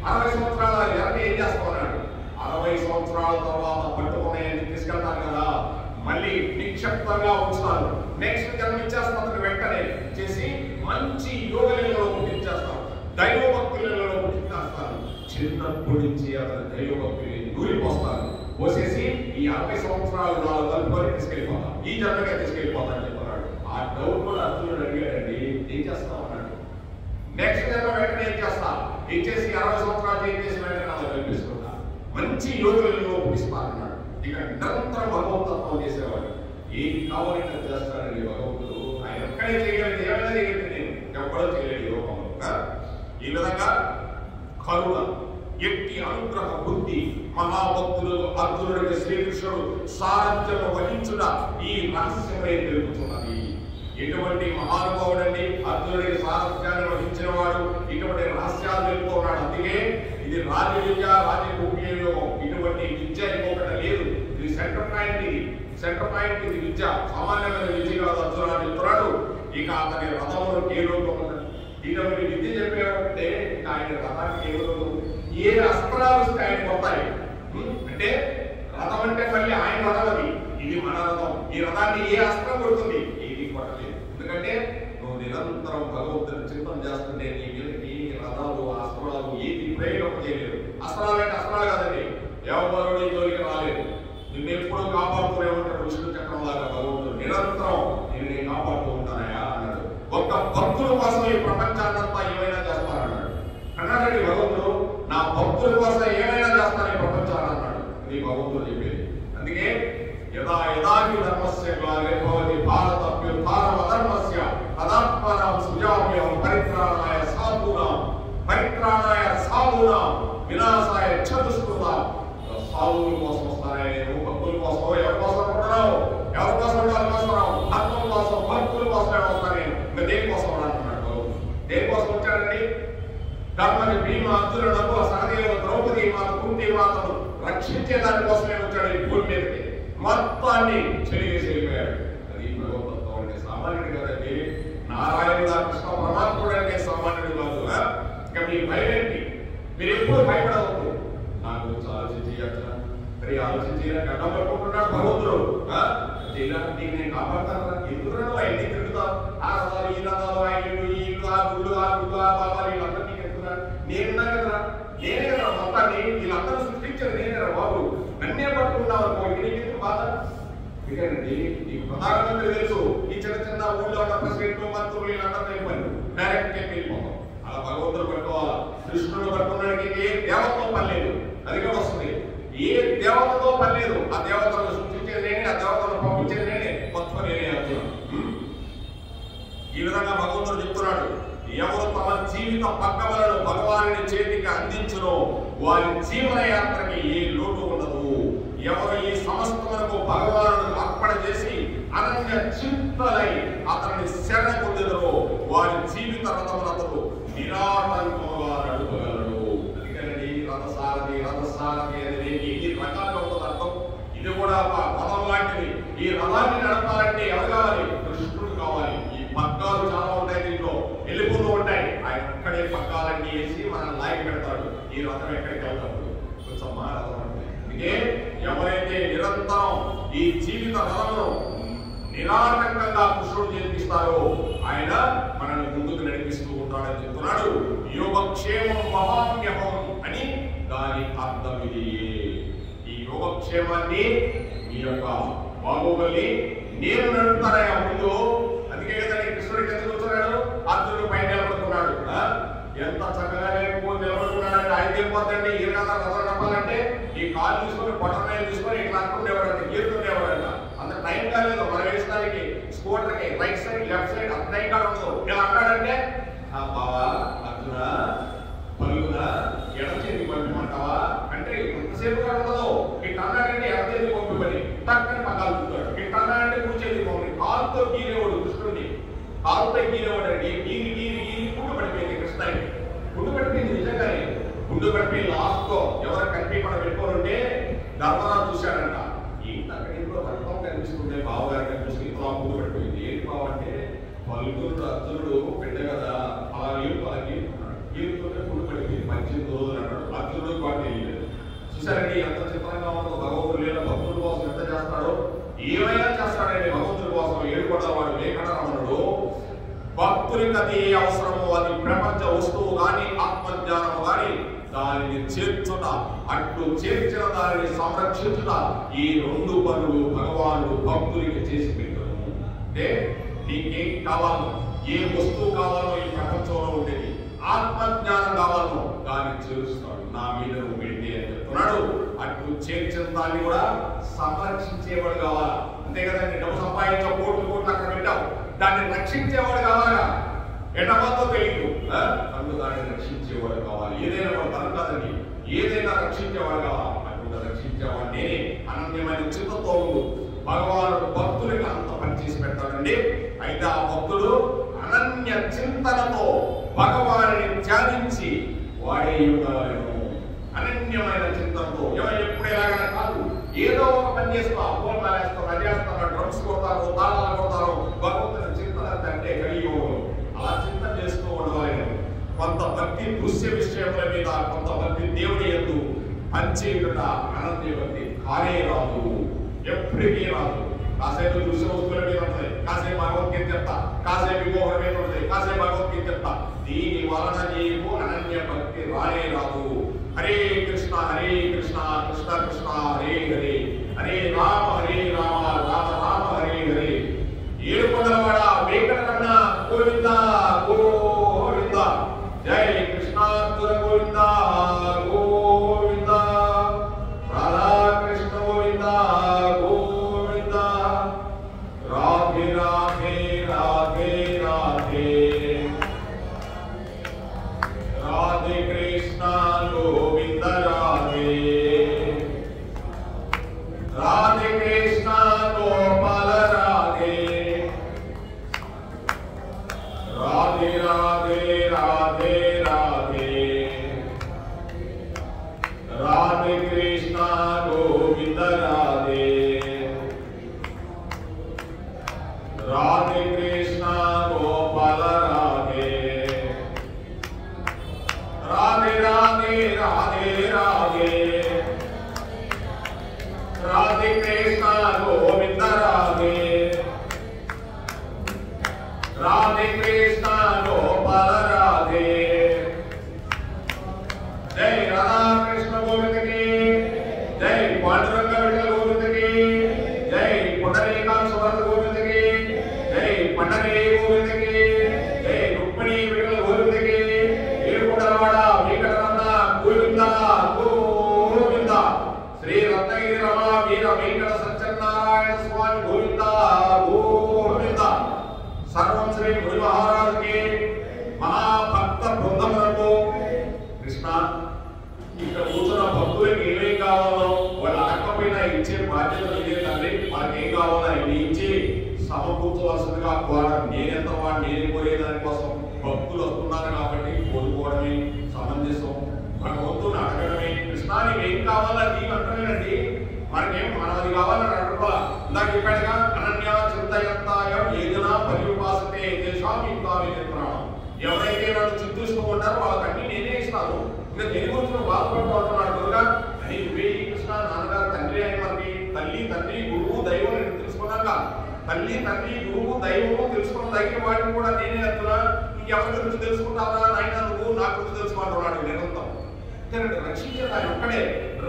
60 సంవత్సరాల ఎవరికి ఏం చేస్తామన్నాడు. 60 సంవత్సరాల తర్వాత పట్టుకున్నాయని తీసుకెళ్తాను కదా, మళ్ళీ నిక్షిప్తంగా ఉంచుతాను, నెక్స్ట్ జన్మ ఇచ్చేస్తాను, వెంటనే చేసి మంచి యోగలీలలో పుట్టించేస్తాను, దైవభక్తులలో పుట్టించేస్తాను. చిన్నప్పటి నుంచి అతను దైవభక్తుని దూరిపోస్తాను, పోసేసి ఈ 60 సంవత్సరాలు నాలుగు కలుపుకొని తీసుకెళ్ళిపోతాను, ఈ జన్మగా తీసుకెళ్ళిపోతాను చెప్పన్నాడు. ఆ డౌట్ కూడా అర్జునుడు అడిగాడండి, ఏం చేస్తావు అన్నాడు. నెక్స్ట్ జన్మ వెంటనే ఏం చేస్తా, ఇచ్చేసి 60 సంవత్సరాలు చేసి వెంటనే నాకు కల్పిస్తున్నా, మంచి యోగులలో పుట్టిస్తానన్నాడు. ఇక నిరంతరం భగవంతత్వం చేసేవాడు. ఏది కావాలంటే చేస్తాడండి భగవంతుడు. ఆయన ఎక్కడే చేయగలిగితే ఏమైనా చేయగలిగితే నేను ఎప్పుడో చేయలేడు యోగంలో. ఈ విధంగా కరుణ, ఎట్టి అనుగ్రహ బుద్ధి మహాభక్తులు అర్జునుడికి శ్రీకృష్ణుడు సారథ్యం వహించుట ఈ రహస్యమై తెలుపుతున్నది. ఎటువంటి మహానుభావుడండి అర్జునుడికి సారథ్యాన్ని వహించిన వాడు, ఇటువంటి రహస్యాలు తెలుపుతున్నాడు. అందుకే ఇది రాజ విద్య, రాజకీయ యోగం. ఇటువంటి విద్య ఇంకొకటి లేదు. ఇది సెంటర్ పాయింట్, ఇది విద్య, సామాన్యమైన విద్య కాదు. అర్జునుడు చెప్తున్నాడు. ఇక అతని రథంలో ఏ లోకం ఉన్నది. ఇటువంటి విద్య చెప్పేవాడంటే ఆయన రథానికి ఏ లోకం, ఏ అస్త్రాలు వస్తే ఆయన పోతాయి. అంటే రథం అంటే మళ్ళీ ఆయన రథం, అది ఇది మన రథం. ఈ రథాన్ని ఏ అస్త్రం కొడుతుంది, ఏది కొట్టలేదు. ఎందుకంటే నువ్వు నిరంతరం భగవంతుని చింతన చేస్తుంటే నీ మీదకి రథాలు అస్త్రాలు ఏది ప్రయోగం చేయలేదు. అస్త్రాలు అంటే అస్త్రాలు కాదండి, ఎవరు నీ జోలికి రాలేదు. నిన్ను ఎప్పుడూ కాపాడుతూనే ఉంటాడు. విష్ణు చక్రం లాగా భగవంతుడు నిరంతరం నేను కాపాడుతూ ఉంటానయా అన్నాడు. ఒక్క భక్తుల కోసం ఈ ప్రపంచాన్నంతా ఏమైనా చేస్తానన్నాడు. అన్నాడండి భగవంతుడు, నా భక్తుల కోసం ఏమైనా చేస్తాను ఈ ప్రపంచాన్ని అన్నాడు. ఇది భగవంతుడు చెప్పేది. అందుకే యదా యదాకి ధర్మస్య భవతి భారత అభ్యుత్థానం అధర్మస్య తదాత్మానం సుజామ్యం పరిత్రాణాయ సాధూనాం వినాశాయ చతుష్కృతాం. సాధువుల కోసం వస్తానే, భక్తుల కోసం. ఎవరి కోసం అనుకుంటున్నావు? ఎవరి కోసం అనుకుంటున్నావు? ధర్మం కోసం, భక్తుల కోసమే వస్తాను నేను. ఇంకా దేనికోసం అంటున్నాడు. దేనికోసం వచ్చాడండి? ధర్మని భీమ, అర్జునుడు, నకుల, సహదేవులు, ద్రౌపది మాత, కుంతి మాతను రక్షించే దానికోసమే వచ్చాడు ఈ భూమి మీదకి. మొత్తాన్ని చెలిగేసి వెళ్ళిపోయాడు. అది భగవతత్వం అంటే సామాన్యుడు కదండి. నారాయణుడు కృష్ణ పరమాత్ముడు అంటే సామాన్యుడు కాదు. ఇక మీ భయం ఏంటి? మీరు ఎప్పుడు భయపడవద్దు. నా గురించి ఆలోచించగలరా? మరి ఆలోచించి గడ్డం పట్టుకుంటున్నాడు భగవంతుడు. నీకు నేను కాపాడతాను, ఎందుకు ఎన్ని తిరుగుతా? ఆ రథాలు, ఈ రథాలు, ఆ ఇల్లు, ఈ ఇల్లు, ఆ గుళ్ళు, ఆ గుళ్ళు, ఆ బాబాలు, వీళ్ళందరూ నీకు ఎక్కుతున్నాడు. నేనున్నా కదరా, నేనే కదా మొత్తాన్ని, వీళ్ళందరూ సృష్టించారు నేనే కదా బాబు. నన్నే పట్టుకున్నావు అనుకో, నీకు బాధ. ఎందుకండి నీకు ప్రధానమంత్రి తెలుసు, ఈ చిన్న చిన్న ఊళ్ళో ఉన్న ప్రెసిడెంట్లు, మంత్రులు వీళ్ళందరూ అయిపోయారు. డైరెక్ట్ వెళ్ళిపోతాం. అలా భగవంతుడు పట్టుకోవాలా. కృష్ణుడు పట్టుకున్నాడికి ఏ దేవతతో పని లేదు. అది కూడా వస్తుంది. ఏ దేవతతో పని లేదు. ఆ దేవతలను సృష్టించేది నేనే, ఆ దేవతలను పంపించేది నేనే, మొత్తం నేనే అంటున్నాను. ఈ విధంగా భగవంతుడు చెప్తున్నాడు, ఎవరు తమ జీవిత పక్కవలను భగవానుని చేతికి అందించునో వారి జీవన యాత్రకి ఏ లోటు ఉండదు. ఎవరు ఈ సమస్తమునకు భగవానుడు అర్పణ చేసి అనన్య చింతలై అతన్ని శరణ పొందెదరో వారి జీవిత రథమునందు నిరాటంకముగా నడుపగలడు. అందుకని రథసారథి అనేది ఈ రకాలుగా ఉంటుంది అర్థం. ఇది కూడా ఒక రథం లాంటిది. ఈ రథాన్ని నడపాలంటే ఎవరు కావాలి? కృష్ణుడు కావాలి. ఈ పగ్గాలు చాలా ఉంటాయి దీంట్లో. అక్కడే పక్కాలన్నీ వేసి మనం లాగి పెడతాడు. ఈ రథం ఎక్కడికి వెళ్తాడు కొంచెం మా రథం అంటే. అందుకే ఎవరైతే నిరంతరం ఈ జీవిత రథంలో నిరాటంకంగా కృష్ణుడు చేపిస్తారో ఆయన మనల్ని ముందుకు నడిపిస్తూ ఉంటాడని చెప్తున్నాడు. యోగక్షేమం మహామ్యహం అని దాని అర్థం ఇది. ఈ యోగక్షేమాన్ని మీ యొక్క బాగోగల్ని నేను నడుపుతానయ్యా ముందు. అందుకే కదండి కృష్ణుడికి ఎందుకు వచ్చాడు? అర్జునుడు పైన నిలబడుతున్నాడు. ఎంత చక్కగా నిలబడుతున్నాడంటే ఆయన వెళ్ళిపోతాడండి. ఈయన రథం నడపాలంటే ఈ కాలు తీసుకొని బొట్టనైలు తీసుకొని ఇట్లా అనుకునేవాడంటే గీరుకునేవాడంట. అంత టైం కాలేదు మనం వేసడానికి. స్కూటర్కి రైట్ సైడ్ లెఫ్ట్ సైడ్ అంత టైం కాదు ఉండదు. ఇలా అన్నాడంటే బావా అర్జున పలుగునా ఎడం చేతి పంపిమంటావా అంటే ఎంతసేపు ఉండదు. ఇట్లా అన్నాడంటే ఎడం చేతి పంపిమని టక్కని పక్కలు చూస్తాడు. ఇట్లా అన్నాడంటే కుడి చేతి పంపి కాలుతో గీరేవాడు కృష్ణుడిని. కాలుతో గీరేవాడు అండి. గీరి గీరి గీరి గుండు పడిపోయింది కృష్ణాయి. గుండు పడిపోయింది నిజంగానే. గుండు పడిపోయి లాస్ట్ లో ఎవరు కనిపించకుండా పెట్టుకోనుంటే ధర్మరాజు చూశాడంట. అక్కడ ఇంట్లో రక్తం కనిపిస్తుంటే బావగారు కనిపిస్తుంది. ఇంట్లో గుండు పడిపోయింది. ఏంటి బావ అంటే పలుగురు అర్జునుడు బిడ్డ కదా అలా ఏడు అలా గీరుతుంటే గుండు పడిపోయింది. 18 రోజులు అన్నాడు. అర్జునుడు కూడా తెలియలేదు. చూసారండి ఎంత చిత్రంగా ఉందో. భగవంతుడు లేదా భక్తుల కోసం ఎంత చేస్తాడో ఏమైనా చేస్తాడండి భగవంతుడి కోసం. ఏడుపడ్డ వాడు లేఖనరమణుడు. భక్తునికి అది అవసరము. అది ప్రపంచ వస్తువు కానీ ఆత్మజ్ఞానము కానీ దానిని చేర్చుట, అట్లు చేర్చిన దానిని సంరక్షించుట, ఈ 2 పనులు భగవానుడు భక్తునికి చేసి పెట్టాడు. అంటే నీకేం కావాలో, ఏ వస్తువు కావాలో ఈ ప్రపంచంలో ఉండేది, ఆత్మజ్ఞానం కావాలో దాన్ని చేరుస్తాడు. నా మీద నువ్వు పెడితే అని చెప్తున్నాడు. అట్లు చేర్చిన దాన్ని కూడా సంరక్షించేవాడు కావాలా. అంతే కదండి. డబ్బు సంపాదించా కోట్లు అక్కడ పెట్టావు, దాన్ని రక్షించేవాడు కావాలా. ఎటమాతో తెలియదు అందుకు దాన్ని రక్షించేవాడు కావాలి. ఏదైనా వాడు తను కాదండి, ఏదైనా రక్షించేవాడు కావాలి. అటు రక్షించేవాడు నేనే. అనన్యమైన చిత్తతో భగవానుడు భక్తులకి అంత పనిచేసి పెడతాడండి. అయితే ఆ భక్తుడు అనన్య చింతనతో భగవానుని ధ్యానించి వాడే ఉండవలను. అనన్యమైన చింతనతో ఎప్పుడు ఎలాగైనా కాదు, ఏదో ఒక పని చేస్తా, ఫోన్ వేస్తాం, అది చేస్తాను, డ్రమ్స్ కొడతారు, తాళాలు కొడతారు. భగవంతుని చింతన అంటే కలియుగం అలా చింతన చేస్తూ ఉండవలను. కొంత భక్తి దృశ్య విషయముల మీద, కొంత భక్తి దేవుని యందు పంచేయుట అనన్య భక్తి కానే రాదు, ఎప్పటికీ రాదు. కాసేపు దృశ్య వస్తువుల మీద ఉంటుంది, కాసేపు భగవద్గీత చెప్తా, కాసేపు ఇంకొకరి మీద ఉంటుంది, కాసేపు భగవద్గీత చెప్తా. దీని వలన నీకు అనన్య భక్తి రానే రాదు. హరే కృష్ణ కృష్ణ కృష్ణ హరే హరే, హరే రామ రామ రామ హరే హరే. ఏడుకొండలవాడ వెంకటరమణ గోవింద గోవింద. జై కృష్ణార్జున గోవింద గోవింద. రాధాకృష్ణ గోవింద గోవింద. రాధే రాధే రాధే రాధే. రాధే కృష్ణ గోవింద రాధే. రాధే కృష్ణ గోపాల రాధే. రాధే రాధే రాధే రాధే. రాధే కృష్ణ గోవింద రాధే. రాధే కృష్ణ గోపాల రాధే. రాధే రాధే రాధే రాధే. రాధే కృష్ణ గోవింద రాధే. రాధే కృష్ణ గోపాల రాధే. జై రాధాకృష్ణ గోవిందకి జై. పాండురంగ విఠల గోవిందకి జై. పుండరీకాక్ష గోవిందకి జై. పండరీ గోవిందకి జై. రుక్మిణీ విఠల గోవిందకి. ఏడుకొండలవాడ వెంకటరమణ గోవింద గోవింద. శ్రీ రత్నగిరి రమ వీర వెంకట సత్యనారాయణ స్వామి గోవింద గోవింద. సర్వం శ్రీ గురు మహారాజుకి మహాభక్త బృందములకు. కృష్ణ ఇక్కడ కూర్చున్న భక్తులకి ఏమేం కావాలో వాళ్ళు అడగకపోయినా ఇచ్చే బాధ్యత ఇదే తండ్రి. వాళ్ళకి ఏం కావాలో అన్ని ఇచ్చి సమకూర్చవలసిందిగా కోరడం. నేనెంత వాడు నేను కోరేదాని కోసం భక్తులు వస్తున్నారు కాబట్టి కోరుకోవడమే సమంజసం. భగవంతుని అడగడమే. కృష్ణానికి ఏం కావాలో నీకు అంటలేనండి. మనకేం మనది కావాలని అడగడం. ఇందాక చెప్పాడుగా అనన్య చింతయంతాయం ఏదైనా పరిపాసతే దేశాం ఇంకా ప్రాణం. ఎవరైతే నన్ను చింతిస్తూ ఉంటారో ఇంకా దేని గురించి బాధపడుతూ ఉంటున్నాడు కనుక అని నువ్వే కృష్ణ నాన్నగారు తండ్రి అని మనకి తల్లి తండ్రి గురువు దైవం నేను తెలుసుకున్నాక తల్లి తండ్రి గురువు దైవము తెలుసుకున్న దగ్గర వాటిని కూడా నేనే అర్థనా ఇంకెవరి గురించి తెలుసుకుంటావా నాయన నువ్వు నా గురించి తెలుసుకుంటున్నాడు నిరంతరం రక్షించేది ఆయన ఒక్కడే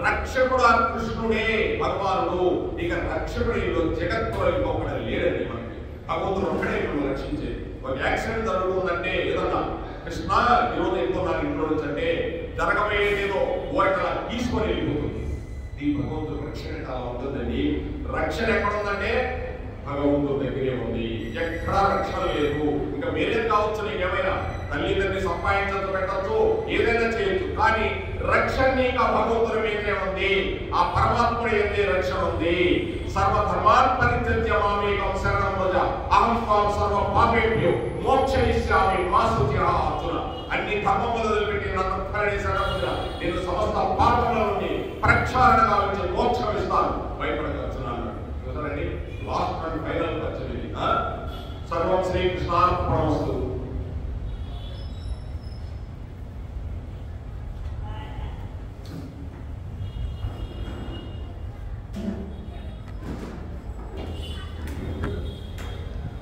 రక్షకుడు ఆ కృష్ణుడే భగవానుడు ఇక రక్షకుడు ఇల్లు జగత్తులో ఇంకొకటి లేడండి మనకి భగవంతుడు ఒక్కడే ఇప్పుడు రక్షించేది ఒక యాక్సిడెంట్ జరుగుతుందంటే ఏదన్నా కృష్ణ ఈరోజు వెళ్తున్నాను ఇంట్లో నుంచి అంటే జరగబోయేదేదో ఓటల తీసుకొని వెళ్ళిపోతుంది ఈ భగవంతుడు రక్షణ అలా ఉంటుందండి రక్షణ ఎక్కడ ఉందంటే భగవంతుడి దగ్గరే ఉంది ఎక్కడా రక్షణ లేదు ఇంకా వేరేది కావచ్చు నీకేమైనా తల్లిదండ్రి సంపాదించచ్చు పెట్టచ్చు ఏదైనా చేయొచ్చు కానీ రక్షణ నీకు ఆ భగవంతుడి మీదే ఉంది ఆ పరమాత్ముడి ఎందే రక్షణ ఉంది సర్వధర్మాన్ పరిత్యజ్య మామేకం శరణం వ్రజ అహం త్వాం సర్వ పాపేభ్యో మోక్షయిష్యామి మా శుచిః అర్జున అన్ని ధర్మములు వదిలిపెట్టి నన్ను ఒక్కడే శరణం వ్రజ నేను సమస్త పాపముల నుండి ప్రక్షాళన గావించి మోక్షం ఇస్తాను భయపడక అర్జున చూసారండి లాస్ట్ అండ్ ఫైనల్ వచ్చేది సర్వం శ్రీకృష్ణార్పణమస్తు